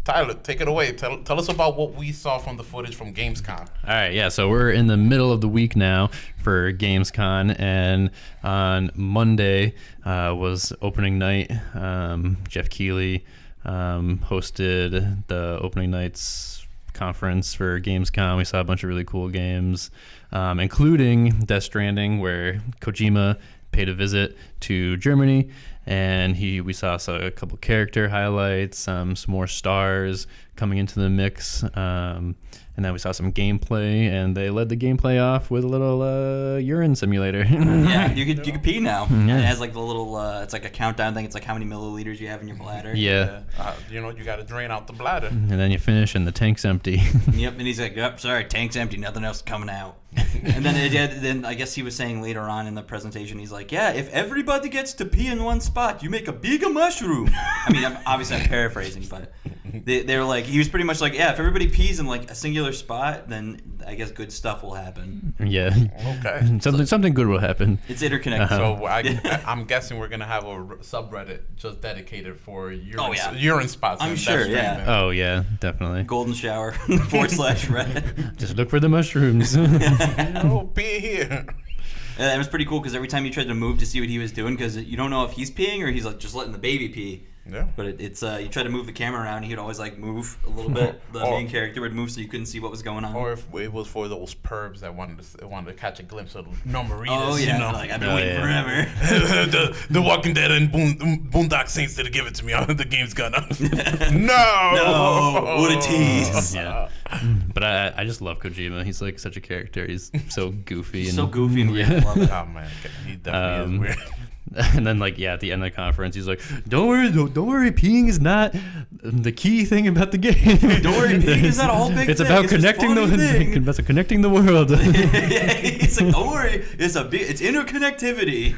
Tyler, take it away. Tell us about what we saw from the footage from Gamescom. All right, yeah. So we're in the middle of the week now for Gamescom, and on Monday was opening night. Jeff Keighley hosted the opening night's conference for Gamescom. We saw a bunch of really cool games, including Death Stranding, where Kojima paid a visit to Germany and we saw a couple character highlights, some more stars coming into the mix, and then we saw some gameplay, and they led the gameplay off with a little urine simulator. Yeah, you could pee now. Yeah. It has like the little it's like a countdown thing. It's like how many milliliters you have in your bladder. Yeah. You got to drain out the bladder. And then you finish and the tank's empty. Yep, and he's like, "Yep, sorry, tank's empty, nothing else coming out." And then I guess he was saying later on in the presentation, he's like, "Yeah, if everybody gets to pee in one spot, you make a bigger mushroom." I mean, obviously I'm paraphrasing, but they're like, he was pretty much like, "Yeah, if everybody pees in like a singular spot, then I guess good stuff will happen." Yeah. Okay. Something good will happen. It's interconnected. So I'm guessing we're gonna have a subreddit just dedicated for urine spots. I'm and sure, that's yeah. streaming. Oh yeah, definitely. Golden shower /Reddit. Just look for the mushrooms. Pee here. And it was pretty cool because every time you tried to move to see what he was doing, because you don't know if he's peeing or he's like just letting the baby pee. Yeah. But it's you try to move the camera around, and he'd always like move a little bit. The main character would move so you couldn't see what was going on. Or if it was for those pervs that wanted to catch a glimpse of Normaritas. Oh yeah, you know? like I've been waiting forever. the Walking Dead and Boondock Saints didn't give it to me. The game's gonna. No, what a tease. Yeah. But I just love Kojima. He's like such a character. He's so goofy. So goofy and weird. I love it. Oh man, he definitely is weird. And then at the end of the conference, he's like, "Don't worry, peeing is not the key thing about the game. Don't worry, peeing is not a whole big it's thing. about It's connecting just funny thing." it's connecting the world." Yeah, he's like, "Don't worry, it's interconnectivity."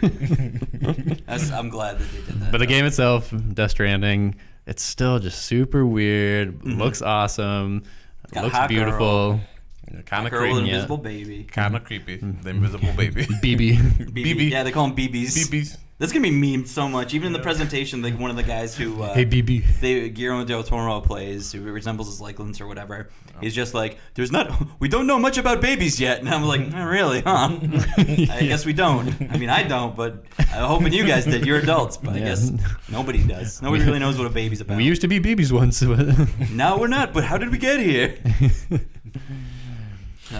I'm glad that they did that. But the game itself, Death Stranding, it's still just super weird. Looks awesome. got a Looks hot beautiful. Kind of girl creepy. with yeah. invisible baby. Kind of creepy. The invisible baby. BB. BB. Yeah, they call them BBs. BBs. That's gonna be memed so much. Even in the presentation, like one of the guys who Hey BB. Guillermo del Toro plays, who resembles his likeness or whatever, he's just like, we don't know much about babies yet. And I'm like, not really, huh? I guess we don't. I mean, I don't, but I'm hoping you guys did. You're adults, but I Yeah. guess nobody does. Nobody really knows what a baby's about. We used to be BBs once. But Now we're not, but how did we get here?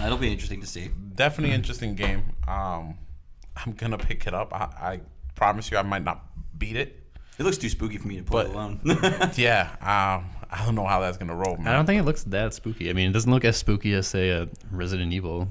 It'll be interesting to see. Definitely interesting game. I'm gonna pick it up. I promise you, I might not beat it. It looks too spooky for me to play But- alone. Yeah. I don't know how that's gonna roll, man. I don't think it looks that spooky. I mean, it doesn't look as spooky as, say, a Resident Evil.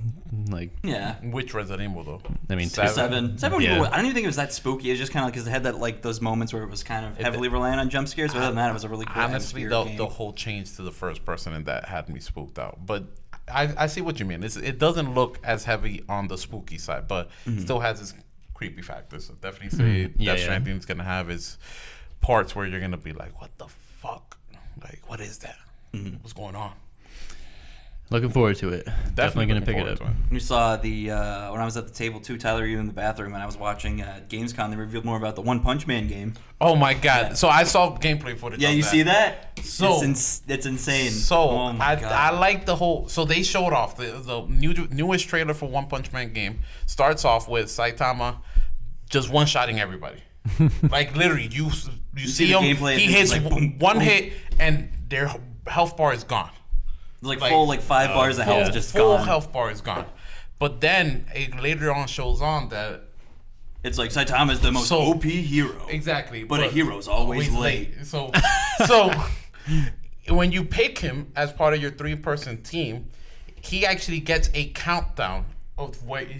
Like, Yeah. Which Resident Evil though? I mean, Seven. Yeah. I don't even think it was that spooky. It was just kind of because it had that like those moments where it was kind of heavily reliant on jump scares. But other than that, it was a really cool Honestly, atmospheric game. the whole change to the first person in that had me spooked out. But I see what you mean. It doesn't look as heavy on the spooky side, but still has its creepy factors. So definitely say Death Stranding is gonna have its parts where you're gonna be like, "What the fuck? Like, what is that? What's going on?" Looking forward to it. Definitely going to looking pick it forward up. to You saw the when I was at the table too, Tyler, you in the bathroom, and I was watching Gamescom. They revealed more about the One Punch Man game. Oh my god! Yeah. So I saw gameplay footage. Yeah, of you that. see that? So- it's insane. So oh my God. I like the whole. So they showed off the newest trailer for One Punch Man game. Starts off with Saitama just one shotting everybody. Like literally, you see the him. gameplay, He it's hits like boom, one boom. hit, and their health bar is gone. like like- full 5 bars of health yeah. just Full gone. health bar is gone. But then it later on shows on that It's like Saitama's the most So- OP hero. exactly. But a hero's always late. So when you pick him as part of your 3-person team, he actually gets a countdown of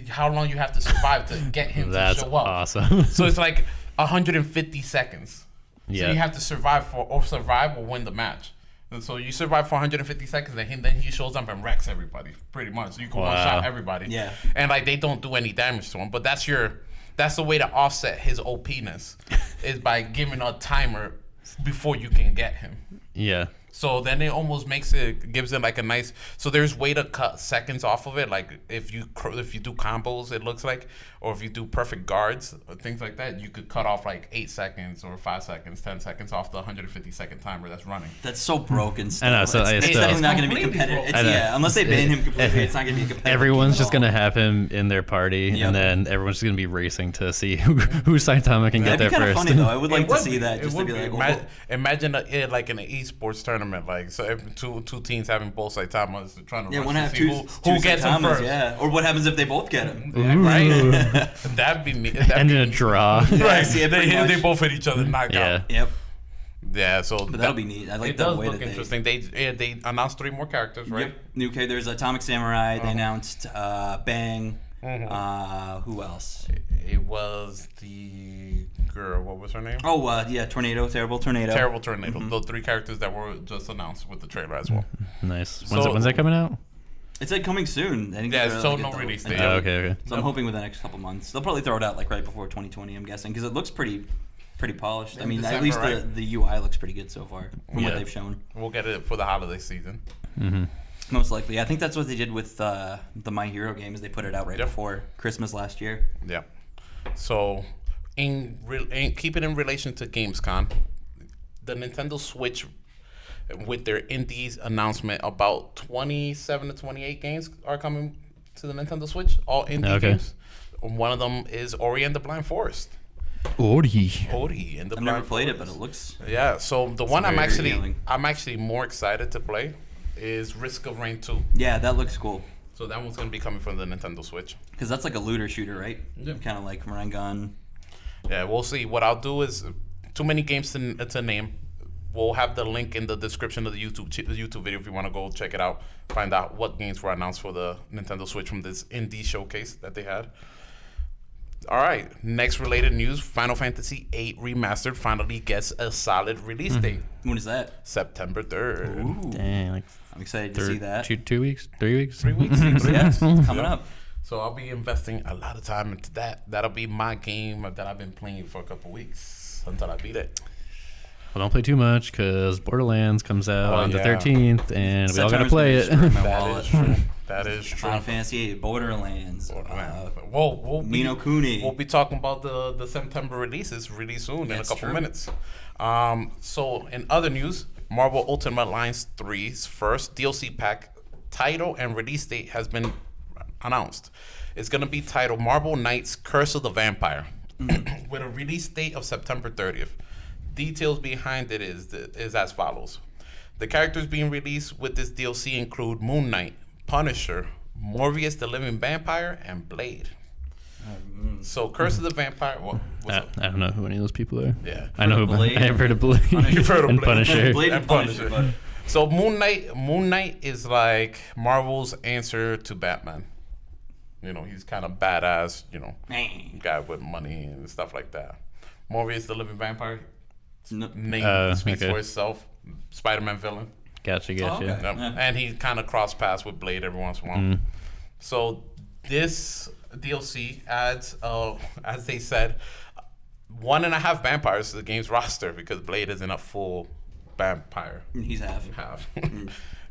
how long you have to survive to get him That's to show up. awesome. So it's like 150 seconds. So Yeah. you have to survive or win the match. And so you survive for 150 seconds, and then he shows up and wrecks everybody, pretty much. You can Wow. one-shot everybody. Yeah. And like they don't do any damage to him, but that's the way to offset his OPness is by giving a timer before you can get him. Yeah. So then it almost gives it like a nice. So there's way to cut seconds off of it. Like if you do combos, it looks like, or if you do perfect guards or things like that, you could cut off like 8 seconds or 5 seconds, 10 seconds off the 150-second timer that's running. That's so broken stuff. I know, so it's it's definitely still- not going to be completely competitive. broken. It's, I know. unless they ban him completely, it's not going to be a competitive. Everyone's game just at going to all. have him in their party, Yep. and then everyone's just going to be racing to see who Saitama can get That'd be there kind of first. funny though. I would like It to would see be. that It just to would be be. like, Imagine it like in an esports tournament tournament. Like, so if two teams having both Saitamas trying to Yeah, rush one to have see two, who gets them Saitamas, first. yeah. Or what happens if they both get him? Yeah, right? That'd be me. And in a draw. Right. Yeah, pretty they much. both hit each other, knocked Yeah. out. Yep. Yeah, so But that'll be neat. I like it the does way look that interesting. They announced 3 more characters, right? Yep. New K. There's Atomic Samurai. They announced Bang. Mm-hmm. Who else? It was the girl. What was her name? Oh, yeah, Tornado. Terrible Tornado. Terrible Tornado. Those 3 characters that were just announced with the trailer as well. Nice. So- When's that coming out? It said coming soon. I think Yeah, they're, so like, no at the- release at the- date. Oh, okay. So I'm hoping within the next couple months. They'll probably throw it out like right before 2020, I'm guessing, because it looks pretty polished. I In mean, at December, least right? the UI looks pretty good so far from what Yeah. they've shown. We'll get it for the holiday season. Most likely. I think that's what they did with the My Hero games. They put it out right Yep. before Christmas last year. Yeah. So, keep it in relation to Gamescom, the Nintendo Switch, with their indies announcement, about 27 to 28 games are coming to the Nintendo Switch. All indie Okay. games. One of them is Ori and the Blind Forest. Ori. Ori and the I've Blind never played it, Forest. but it looks. Yeah. So the one I'm very appealing. actually more excited to play is Risk of Rain 2. Yeah, that looks cool. So that one's gonna be coming from the Nintendo Switch. Because that's like a looter shooter, right? Yep. Kind of like Marengon. Yeah, we'll see. What I'll do is too many games to name. We'll have the link in the description of the YouTube video if you want to go check it out. Find out what games were announced for the Nintendo Switch from this indie showcase that they had. All right, next related news: Final Fantasy VIII Remastered finally gets a solid release date, When is that? September 3rd. Ooh. Dang, like I'm excited to see that. 2 weeks, 3 weeks. 3 weeks. Yeah, it's coming Yeah. up. So I'll be investing a lot of time into that. That'll be my game that I've been playing for a couple weeks until I beat it. Well, don't play too much because Borderlands comes out Oh, on the yeah. 13th, and we all gotta September's play gonna it. destroy my That wallet. is true. That is true. Final Fantasy VIII, Borderlands. We'll be, Ni no Kuni. We'll be talking about the September releases really soon in a That's couple true. minutes. So in other news, Marvel Ultimate Alliance 3's first DLC pack title and release date has been announced. It's gonna be titled Marvel Knights Curse of the Vampire, with a release date of September 30th. Details behind it is as follows. The characters being released with this DLC include Moon Knight, Punisher, Morbius the Living Vampire, and Blade. So Curse of the Vampire. What's up? I don't know who any of those people are. Yeah. I know who Blade? I have heard of Blade. You've heard of and Blade. Punisher. Blade and And Punisher. Punisher. So Moon Knight is like Marvel's answer to Batman. You know, he's kind of badass. You know, Man. guy with money and stuff like that. Morbius the Living Vampire. No. Name speaks okay. for itself. Spider-Man villain. Gotcha. okay. Yep. Yeah. And he kind of cross paths with Blade every once in a while. So this DLC adds, as they said, 1.5 vampires to the game's roster because Blade isn't a full vampire. He's half. Half.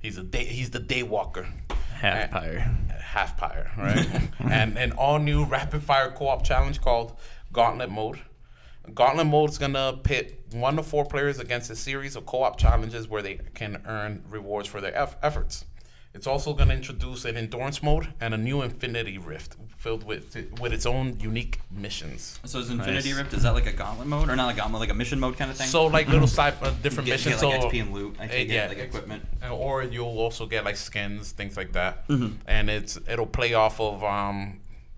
He's the Daywalker. Half pyre. Half pyre, right? And an all new rapid fire co-op challenge called Gauntlet Mode. Gauntlet Mode is gonna pit 1 to 4 players against a series of co-op challenges where they can earn rewards for their efforts. It's also gonna introduce an endurance mode and a new Infinity Rift filled with its own unique missions. So is Infinity Nice. Rift, is that like a gauntlet mode? Or not a gauntlet, like a mission mode kind of thing? So like little side different get, missions. get like so XP and loot. I think yeah, like equipment. or you'll also get like skins, things like that. And it'll play off of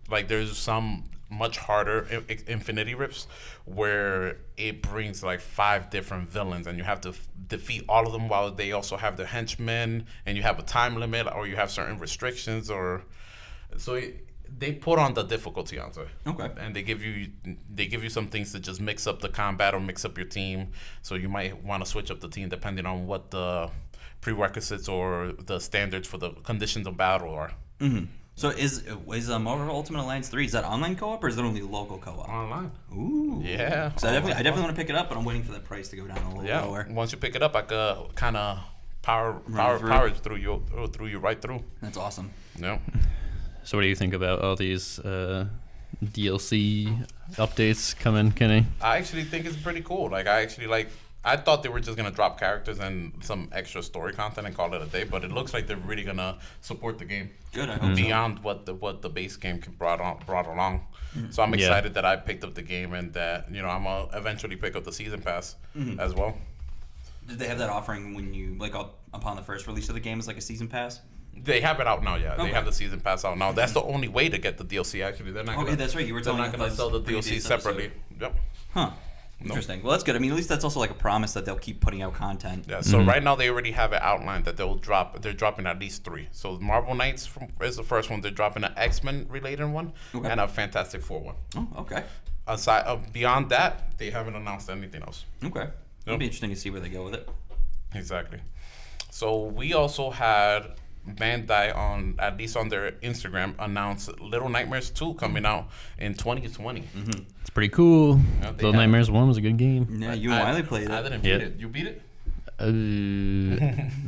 like there's some much harder Infinity Rifts where it brings like 5 different villains and you have to defeat all of them while they also have their henchmen, and you have a time limit or you have certain restrictions, or so they put on the difficulty onto it. Okay. And they give you some things to just mix up the combat or mix up your team. So you might want to switch up the team depending on what the prerequisites or the standards for the conditions of battle are. So is Marvel Ultimate Alliance 3, is that online co-op or is it only local co-op? Online. Ooh. Yeah. So I definitely want to pick it up, but I'm waiting for the price to go down a little Yeah. lower. Once you pick it up, I could kind of power through you right through. That's awesome. Yeah. So what do you think about all these DLC updates coming, Kenny? I actually think it's pretty cool. Like I thought they were just gonna drop characters and some extra story content and call it a day, but it looks like they're really gonna support the game Good, I hope so. beyond what the base game brought along. So I'm Yeah. excited that I picked up the game and that I'm gonna eventually pick up the season pass as well. Did they have that offering when you upon the first release of the game as like a season pass? They have it out now, yeah. They Okay. have the season pass out now. That's the only way to get the DLC. Actually, they're not. Okay, gonna, that's right. You were They're telling not me going to about sell the previous DLC episode. separately. Yep. Huh. Interesting. Well, that's good. I mean, at least that's also like a promise that they'll keep putting out content. Yeah. So right now they already have it outlined that they'll drop. They're dropping at least 3. So Marvel Knights is the first one. They're dropping an X-Men related one Okay. and a Fantastic Four one. Oh, okay. Aside beyond that, they haven't announced anything else. Okay. It'll be interesting to see where they go with it. Exactly. So we also had Bandai on, at least on their Instagram, announce Little Nightmares 2 coming out in 2020. It's pretty cool. Yeah, they Little have- Nightmares 1 was a good game. Yeah, you and Wiley played I it. didn't beat Yep. it. You beat it?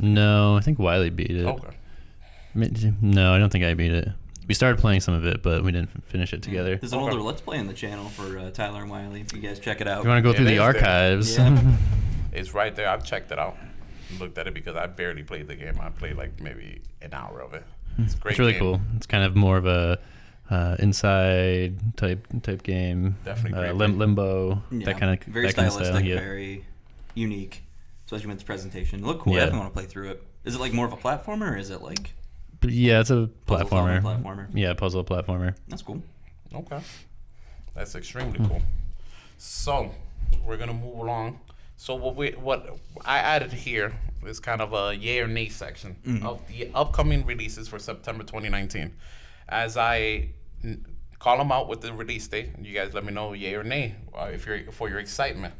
No, I think Wiley beat it. Okay. No, I don't think I beat it. We started playing some of it, but we didn't finish it together. There's an Okay. older Let's Play on the channel for Tyler and Wiley. If you guys check it out. If you want to go It through the is there. archives, Yeah. It's right there. I've checked it out. Looked at it because I barely played the game. I played like maybe an hour of it. It's a great. it's really game. cool. It's kind of more of a inside type game. Definitely great game. Limbo. Yeah, That kind of very that kind of stylistic, style. Yeah. very unique, especially with its presentation. It looked cool. I Yeah. definitely want to play through it. Is it like more of a platformer, or is it like But yeah, it's a puzzle-solving platformer. platformer? Yeah, puzzle platformer. That's cool. Okay. That's extremely cool. So we're gonna move along. So what I added here is kind of a yay or nay section of the upcoming releases for September 2019. As I call them out with the release date, you guys let me know yay or nay if you're for your excitement.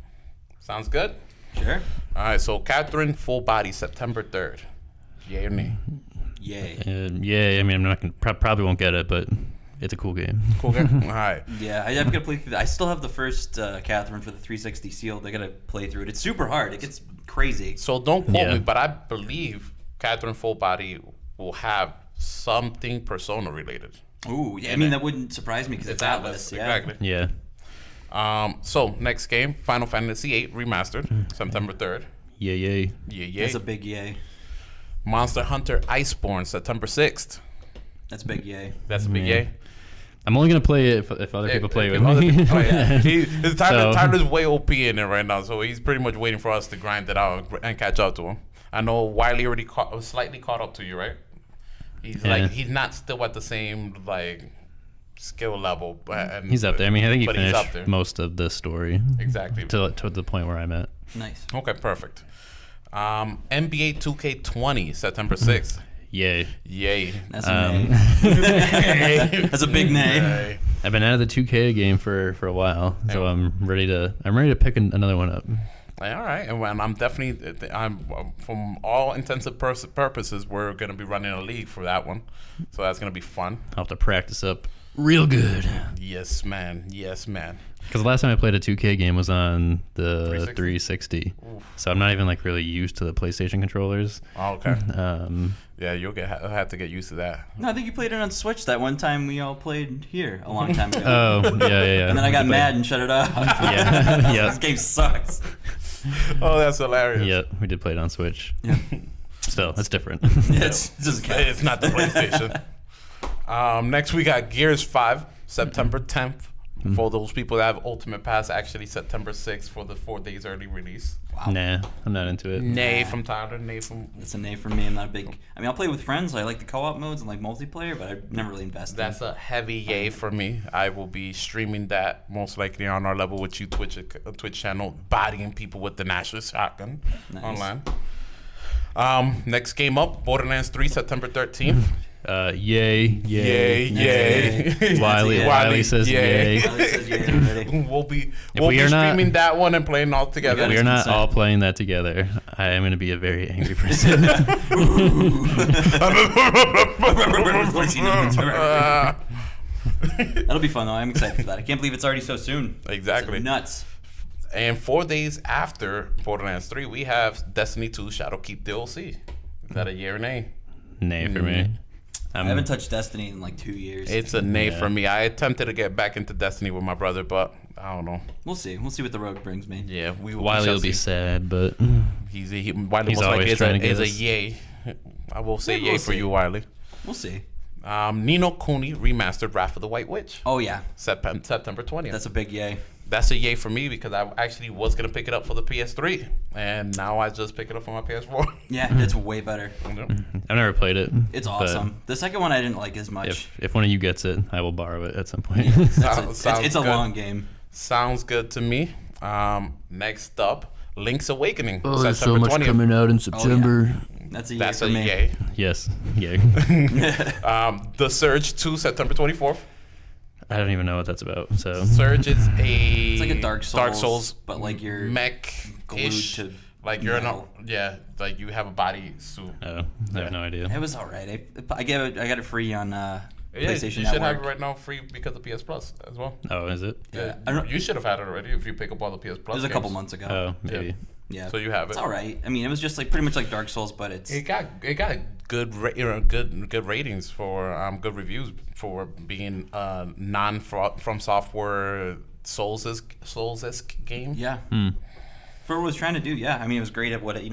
Sounds good? Sure. All right. So Catherine Full Body September 3rd. Yay or nay? Yay. Yeah, I mean, I'm not gonna, probably won't get it, but it's a cool game. Cool game. All right. Yeah, I'm gonna play through that. I still have the first Catherine for the 360 sealed. I gotta play through it. It's super hard. It gets crazy. So don't quote Yeah. me, but I believe Catherine Full Body will have something Persona related. Ooh, yeah. I mean, that wouldn't surprise me because it's Atlas, Atlas. Yeah. exactly. Yeah. So next game, Final Fantasy VIII Remastered, September 3rd. Yeah. Yeah, yeah. That's a big yay. Monster Hunter Iceborne, September 6th. That's a big yay. That's a big yay. I'm only gonna play it if other people play with Other me. people play it. So- Tyler's way OP in it right now, so he's pretty much waiting for us to grind it out and catch up to him. I know Wiley already slightly caught up to you, right? He's Yeah. like he's not still at the same like skill level, but He's up there. I mean, I think he but he's up finished there. most of the story Exactly. to the point where I'm at. Nice. Okay, perfect. NBA 2K20, September 6th. Yay. Yay. That's a nay. That's a big nay. Yay. I've been out of the 2K game for a while, so Yeah. I'm ready to pick another one up. All right, and when I'm definitely, from all intents and purposes, we're gonna be running a league for that one, so that's gonna be fun. I'll have to practice up real good. Yes, man. Yes, man. Because the last time I played a 2K game was on the 360? 360, so I'm not even like really used to the PlayStation controllers. Oh, okay. Um, Yeah, you'll have to get used to that. No, I think you played it on Switch that one time we all played here a long time ago. oh yeah. And then I got mad and shut it off. Yeah, yeah. This game sucks. Oh, that's hilarious. Yeah, we did play it on Switch. Yeah. Still, it's different. It's just It's not the PlayStation. Next we got Gears 5, September 10th. For those people that have Ultimate Pass, actually September 6th for the 4 days early release. Nah, I'm not into it. Nay from Tyler, nay from... It's a nay for me. I'm not a big. I mean, I'll play with friends. I like the co-op modes and like multiplayer, but I've never really invested. That's a heavy yay for me. I will be streaming that most likely on our Level With You Twitch channel, bodying people with the National Shotgun Nice. online. Next game up, Borderlands 3, September 13th. Yay. Yay. Wiley says yay. Alex says yay already. We'll be we are not- streaming that one and playing all together. We are not consent. all playing that together. I am going to be a very angry person. That'll be fun though. I'm excited for that. I can't believe it's already so soon. Exactly. It's nuts. And 4 days after Borderlands 3, we have Destiny 2 Shadowkeep DLC. Is that a year or nay? Nay for me. I haven't touched Destiny in like 2 years. It's a nay Yeah. for me. I attempted to get back into Destiny with my brother, but I don't know. We'll see. We'll see what the road brings me. Yeah, we Wiley shall will be see. sad, but Wiley He's most always likely trying to is get a us. yay. I will say Maybe yay we'll for see. you, Wiley. We'll see. Nino Cooney remastered Wrath of the White Witch. Oh yeah, September 20th. that's a big yay. That's a yay for me because I actually was going to pick it up for the PS3. And now I just pick it up for my PS4. Yeah, it's way better. I've never played it. It's but awesome. The second one I didn't like as much. If one of you gets it, I will borrow it at some point. Sounds It's a good. long game. Sounds good to me. Next up, Link's Awakening. Oh, there's so September much 20th. coming out in September. That's a yay That's for a me. yay. Yes. Yeah. The Surge 2, September 24th. I don't even know what that's about. So Surge is a It's like a Dark Souls, but like you're mech-ish. glued to Like you're in a, metal. like you have a body suit. I have no idea. It was all right. I got it free on PlayStation you should Network. have it right now free because of PS Plus as well. Oh, is it? Yeah, You should have had it already if you pick up all the PS Plus. it was a couple games. months ago. Oh, maybe. Yeah, So you have it. It's all right. I mean, it was just like pretty much like Dark Souls, but it's It got good good ratings for good reviews for being non from software Souls-esque game. yeah. For what it was trying to do, yeah. I mean, it was great at what it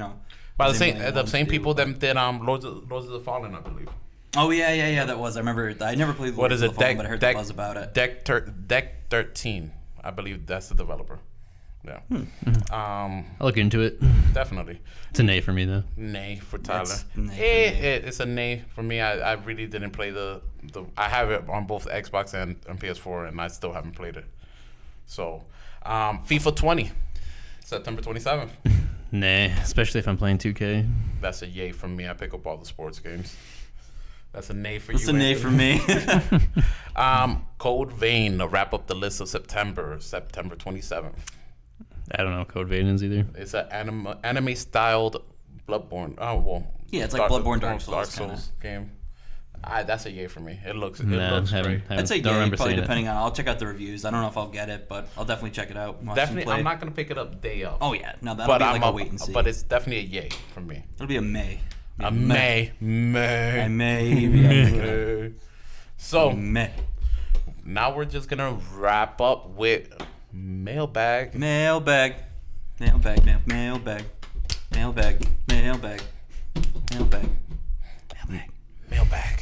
By was the emulating same what it same wanted to people do, that did Lords of the Fallen, I believe. Oh yeah. That was. I remember. I never played. What Lords is of it? the Fallen, but I heard the buzz about it. Deck 13. I believe that's the developer. Yeah. I'll look into it. Definitely. It's an A for me though. Nay for Tyler. That's nay for me. It's a nay for me. I really didn't play the. I have it on both Xbox and PS4, and I still haven't played it. So, FIFA 20, September 27th. Nah, especially if I'm playing 2K. That's a yay from me. I pick up all the sports games. That's a nay for That's you. a nay for me. Code Vein to wrap up the list of September 27th. I don't know Code Veins either. It's an anime styled Bloodborne. Oh well. Yeah, it's like Bloodborne, Dark Souls kinda. game. That's a yay for me. It looks Nah, great. I'd say don't yeah, remember probably seeing depending on. I'll check out the reviews. I don't know if I'll get it, but I'll definitely check it out. Watch Definitely, some play. I'm not gonna pick it up day of. Oh yeah, no, that'll but be I'm like a wait and see. But it's definitely a yay for me. It'll be a May. A May. I may be able to pick it So up. May. now we're just gonna wrap up with mailbag. Mailbag. Mailbag. Mailbag. Mailbag. Mailbag. Mailbag. Mailbag.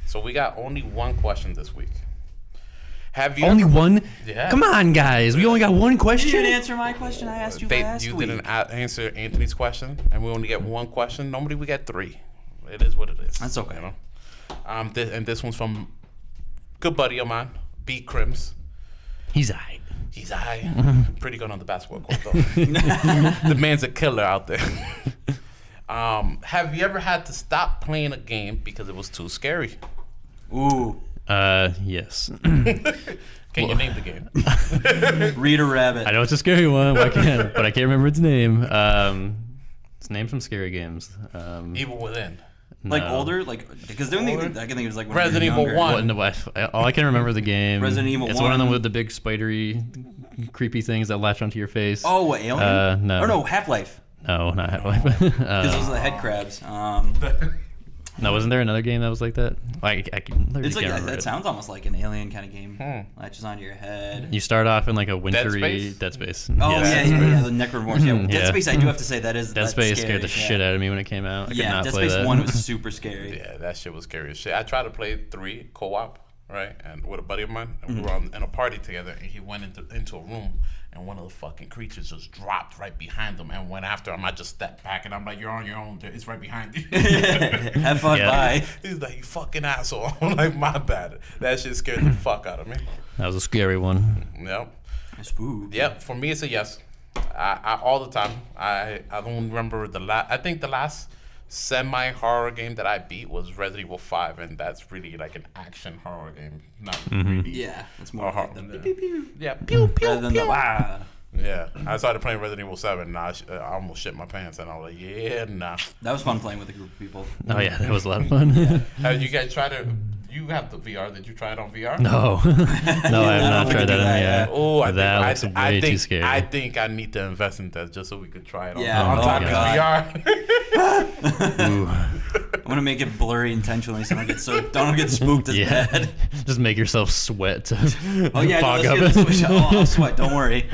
So we got only one question this week. Have you Only ever- one? Yeah. Come on, guys. We only got one You question. didn't answer my question I asked you last You week. didn't answer Anthony's question, and we only get one question. Normally we get three. It is what it is. That's okay. You know? This one's from good buddy of mine, B. Crims. He's aight. He's pretty good on the basketball court though. The man's a killer out there. Have you ever had to stop playing a game because it was too scary? Ooh. Yes. Can you name the game? Read a rabbit. I know it's a scary one. Why can't? But I can't remember its name. It's named some scary games. Evil Within. Like no. older, like because the only thing I can think of is like when we were Resident Evil younger. 1. What in the West? All I can remember is the game. Resident Evil It's one of them 1. with the big spidery, creepy things that latch onto your face. Oh, what, Alien? No. Or no, Half-Life. No, not Half-Life. Because those are the head crabs. No, wasn't there another game that was like that? I literally It's like can't remember that it. sounds almost like an Alien kind of game. Latches onto your head. You start off in like a wintry Space? Dead Space. Oh Yes. yeah, the Necromorphs. Yeah, Yeah. Dead Space. I do have to say that's Dead Space scary, scared the yeah. shit out of me when it came out. I could Yeah, not Dead play Space that. 1 was super scary. Yeah, that shit was scary as shit. I tried to play 3 co-op, right, and with a buddy of mine, and we were in a party together, and he went into a room, and one of the fucking creatures just dropped right behind him and went after him. I just stepped back, and I'm like, "You're on your own. It's right behind you." Have fun, Yeah. bye. He's like, "You fucking asshole." I'm like, "My bad." That shit scared the fuck out of me. That was a scary one. Yep. Spooky. Yep. For me, it's a yes. I all the time. I don't remember the last. I think the last semi-horror game that I beat was Resident Evil 5, and that's really like an action horror game, not really. Yeah, it's more like the Yeah. pew, pew, pew. Yeah, pew pew Rather than pew. the wah. Yeah, I started playing Resident Evil 7, and I almost shit my pants, and I was like, yeah, nah. That was fun playing with a group of people. Oh yeah, that was a lot of fun. Have you guys tried to? You have the VR. Did you try it on VR? No, no, I have not tried that in there. Oh, That looks way too scary. I think I need to invest in that just so we could try it on, Yeah, on oh top my of God. VR. Ooh. I'm gonna make it blurry intentionally so I don't get spooked as Yeah. bad. Just make yourself sweat to Oh yeah, no, fog let's up. get the switch. Oh, I'll sweat. Don't worry.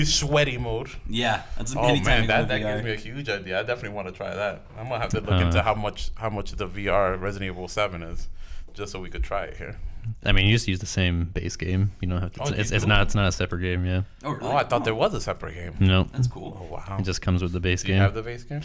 Sweaty mode. Yeah, that's Oh anytime man, you that go gives VR. me a huge idea. I definitely want to try that. I'm gonna have to look into how much the VR Resident Evil 7 is, just so we could try it here. I mean, you just use the same base game. You don't have to. Oh, you It's do? not a separate game. Yeah. Oh really? Oh, I thought there was a separate game. No. That's Oh cool. wow. It just comes with the base Do you game. have the base game?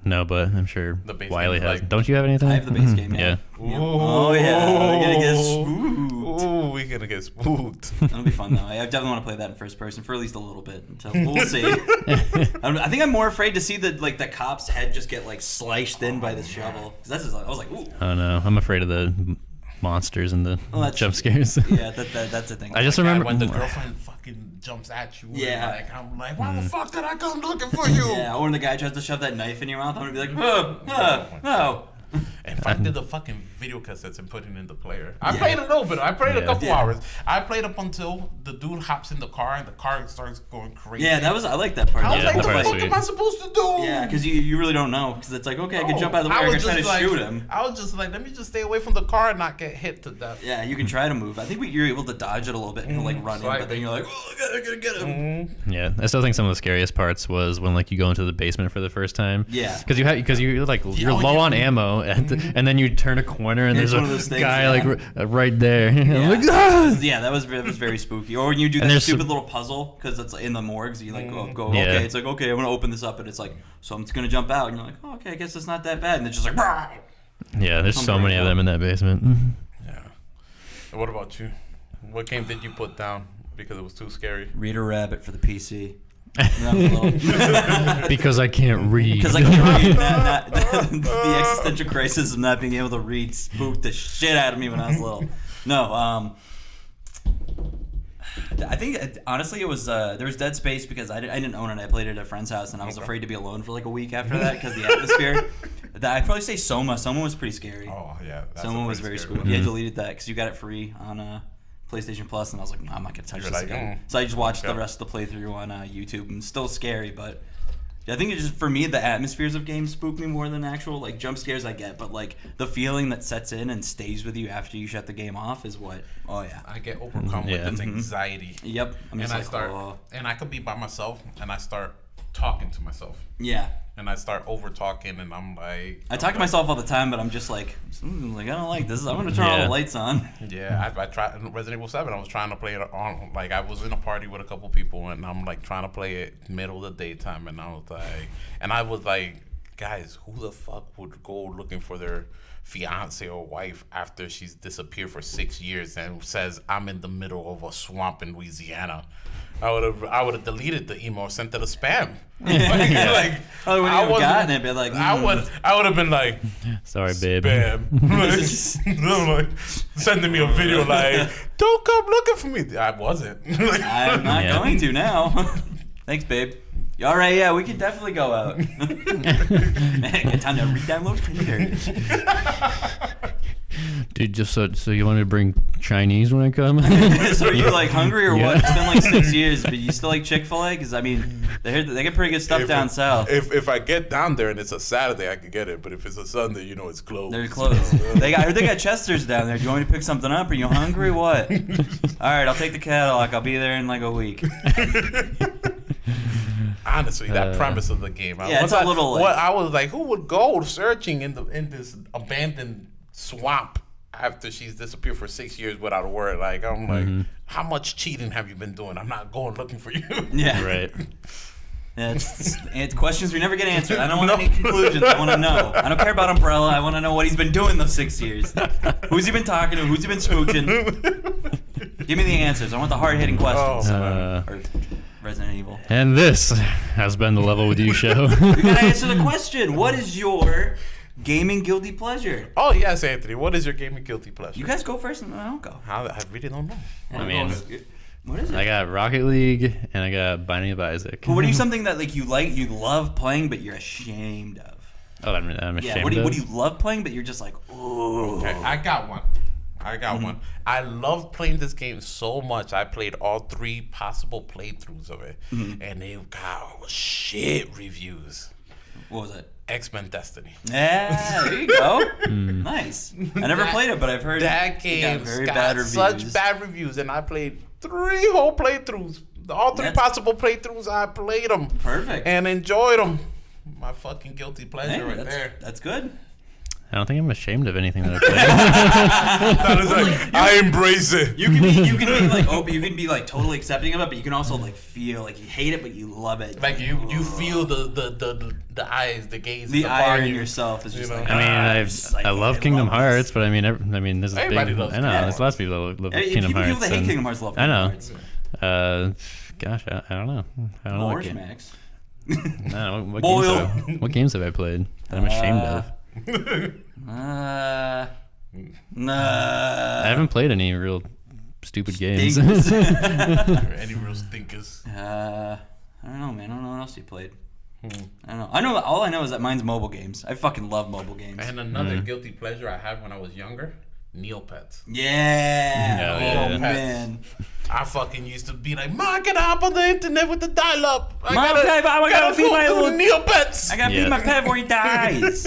No, but I'm sure The base Wiley game is has. like- Don't you have anything? I have the base game. Yeah. Yeah. Oh yeah, we're gonna get spooked. Ooh, we're gonna get spooked. That'll be fun though. I definitely want to play that in first person for at least a little bit until we'll see. I think I'm more afraid to see the cop's head just get like sliced in by this shovel. 'Cause that's just like, I was like, ooh. Oh no, I'm afraid of the monsters and the Well, that's- jump scares. Yeah, that's the thing. I just God, remember when the girlfriend fucking jumps at you. Yeah. Like, I'm like, why the fuck did I come looking for you? Yeah, or when the guy tries to shove that knife in your mouth, I'm gonna be like, no. And finding the fucking video cassettes and putting in the player. I Yeah. played a little bit. I played a Yeah. couple Yeah. hours. I played up until the dude hops in the car and the car starts going crazy. Yeah, I like that part. I was Yeah, like, that the part's fuck sweet. am I supposed to do? Yeah, because you really don't know. Because it's like, okay, I can jump out of the way. I can try to shoot him. I was just like, let me just stay away from the car and not get hit to death. Yeah, you can try to move. I think you're able to dodge it a little bit and like run in, but then you're like, oh, I gotta get him. Yeah, I still think some of the scariest parts was when like you go into the basement for the first time. Yeah. Because you're like you're low on ammo, and then you turn a corner and It's there's one of those a things, guy yeah. like right there. Yeah. I'm like, ah! Yeah, that was very spooky. Or when you do And that there's stupid some- little puzzle because it's in the morgues, you like go Yeah. okay, it's like okay, I'm gonna open this up, and it's like something's gonna jump out, and you're like, oh, okay, I guess it's not that bad, and it's just like, "Rah!" Yeah, there's so many of them in that basement. Yeah. And what about you? What game did you put down because it was too scary? Reader Rabbit for the PC. Because Because I can't read. I can read the existential crisis of not being able to read spooked the shit out of me when I was little. No, I think honestly it was there was Dead Space because I didn't own it. I played it at a friend's house and I was afraid to be alone for like a week after that because the atmosphere. I'd probably say Soma. Soma was pretty scary. Oh yeah. That's Soma a was pretty very scary spooky. one. I deleted that because you got it free on PlayStation Plus, and I was like, no, I'm not gonna touch You're this like, again. So I just watched okay. the rest of the playthrough on YouTube, and still scary, but. I think it's just for me the atmospheres of games spook me more than actual like jump scares I get, but like the feeling that sets in and stays with you after you shut the game off is what. Oh yeah. I get overcome Yeah. with this anxiety. Yep. I'm And just I like, start, oh. and I could be by myself, and I start talking to myself, Yeah. and I start over talking, and I'm like, I talk to myself all the time, but I'm just like I don't like this. I'm gonna turn all Yeah. the lights on. Yeah, I tried in Resident Evil 7. I was trying to play it on, like, I was in a party with a couple people, and I'm like trying to play it middle of the daytime, and I was like, guys, who the fuck would go looking for their fiance or wife after she's disappeared for 6 years and says I'm in the middle of a swamp in Louisiana? I would have deleted the email, sent it a spam. like, Oh, when I you've wasn't- gotten it, be like, I would have been like, Sorry, babe. spam. I'm like, sending me a video like, don't come looking for me. I wasn't. Like, I'm not Yeah. going to now. Thanks, babe. All right, yeah, we can definitely go out. Get time to re-download Tinder. Dude, just so you want me to bring Chinese when I come? So are you like hungry or what? Yeah. It's been like 6 years, but you still like Chick-fil-A? Because I mean, they get pretty good stuff down south. If I get down there and it's a Saturday, I could get it. But if it's a Sunday, you know it's closed. They're closed. I heard they got Chester's down there. Do you want me to pick something up? Are you hungry? What? All right, I'll take the Cadillac. I'll be there in like a week. Honestly, that premise of the game. Yeah, it's a little, like- I was like, who would go searching in this abandoned swamp after she's disappeared for 6 years without a word? Like, I'm like, how much cheating have you been doing? I'm not going looking for you. Yeah. Right. Yeah, it's questions we never get answered. I don't want any conclusions. I want to know. I don't care about Umbrella. I want to know what he's been doing those 6 years. Who's he been talking to? Who's he been spooking? Give me the answers. I want the hard-hitting questions. Or Resident Evil. And this has been the Level With You show. You gotta answer the question. What is your gaming guilty pleasure? Oh yes, Anthony. What is your gaming guilty pleasure? You guys go first, and then I'll go. I really don't know. I mean, what is it? I got Rocket League and I got Binding of Isaac. What are you something that like you love playing, but you're ashamed of? Oh, I'm ashamed Yeah. of. What do you love playing, but you're just like, oh. Okay, I got one. One. I love playing this game so much. I played all 3 possible playthroughs of it, and they got shit reviews. What was it? X-Men Destiny. Yeah, there you go. Nice. I never played it, but I've heard That it got game's very got bad reviews. such bad reviews, and I played 3 whole playthroughs. All 3 That's- possible playthroughs, I played them. Perfect. And enjoyed them. My fucking guilty pleasure Hey, right that's, there. that's good. I don't think I'm ashamed of anything that I play. That is like, I embrace it. You can be like open. You can be like totally accepting of it, but you can also like feel like you hate it, but you love it. Like you feel the eyes, the gaze, the upon ire in you. yourself is just You know? like. I mean, I love Kingdom Hearts, but I mean, this is Everybody big. loves I know Kingdom there's lots of people that love Hey, Kingdom people Hearts. that hate and- Kingdom Hearts love I Kingdom know. Hearts. Gosh, I don't know. I don't know what, Orange Max. no, what Boil. what games have I played that I'm ashamed of? Nah. I haven't played any real stupid games. Stinks. Any real stinkers? I don't know, man. I don't know what else you played. I don't know. All I know is that mine's mobile games. I fucking love mobile games. And another guilty pleasure I had when I was younger, Neopets. Yeah. Yeah, Oh yeah. man. I fucking used to be like, Mom, can I hop on the internet with the dial-up? I Mom, I gotta feed my little little- Neopets. I gotta Yeah. feed my pet before he dies.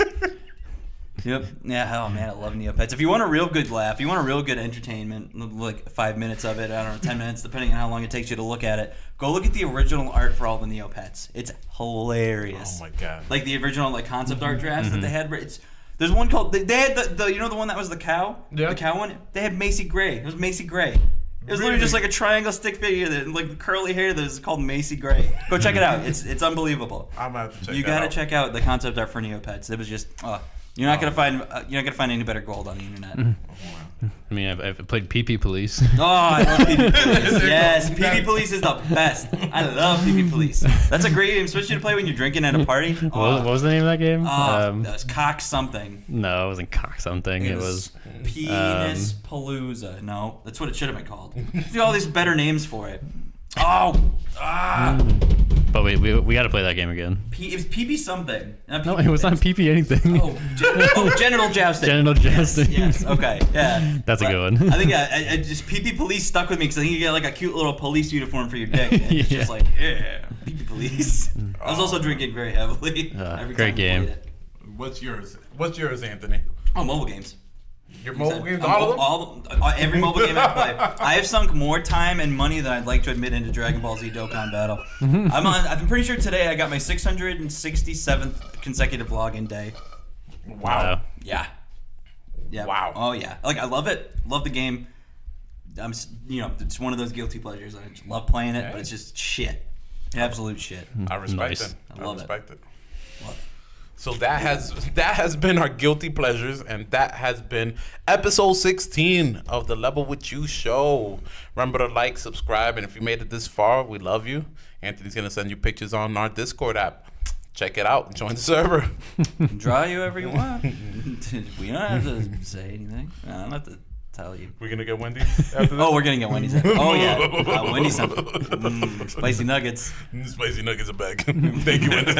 Yep. Yeah. Oh man, I love Neopets. If you want a real good laugh, you want a real good entertainment, like 5 minutes of it, I don't know, 10 minutes, depending on how long it takes you to look at it. Go look at the original art for all the Neopets. It's hilarious. Oh my god. Like the original like concept art drafts that they had. There's one called they had the you know the one that was the cow. Yeah. The cow one. They had Macy Gray. It was Macy Gray. It was literally Really? just like a triangle stick figure that like curly hair that was called Macy Gray. Go check it out. It's unbelievable. I'm gonna have to check You that gotta out. check out the concept art for Neopets. It was just you're not gonna find any better gold on the internet. I mean, I've played PP Police. Oh, I love PP Police. There you Yes, go. PP Police is the best. I love PP Police. That's a great game, especially to play when you're drinking at a party. What was the name of that game? That was Cock something. No, it wasn't Cock something. It was Penis Palooza. No, that's what it should have been called. See all these better names for it. Oh, But we got to play that game again. it was PP something. Not No, PP it was not things. PP anything. Genital jousting. Genital jousting. Yes. Okay. Yeah. That's a But good one. I think I just PP Police stuck with me because I think you get like a cute little police uniform for your dick. And it's Yeah. just like PP Police. I was also drinking very heavily. Every great time we game. played it. What's yours? What's yours, Anthony? Oh, mobile games. Your mobile games, I'm all of them? Every mobile game I play. I have sunk more time and money than I'd like to admit into Dragon Ball Z Dokkan Battle. I'm pretty sure today I got my 667th consecutive login day. Wow. Yeah. Yeah. Wow. Oh yeah. Like I love it. Love the game. It's one of those guilty pleasures. I just love playing it, but it's just shit. Absolute shit. I respect Nice. it. I love it. respect it. Love it. So that has been our guilty pleasures, and that has been episode 16 of the Level With You show. Remember to like, subscribe, and if you made it this far, we love you. Anthony's gonna send you pictures on our Discord app. Check it out. Join the server. Draw you wherever you want. We don't have to say anything. I don't have to tell you. We're gonna get Wendy's after this. Oh, we're gonna get Wendy's. Oh yeah, Wendy's. Spicy nuggets. Spicy nuggets are back. Thank you, Wendy's.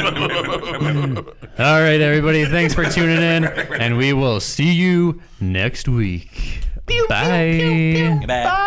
All right, everybody. Thanks for tuning in, and we will see you next week. Bye. Goodbye.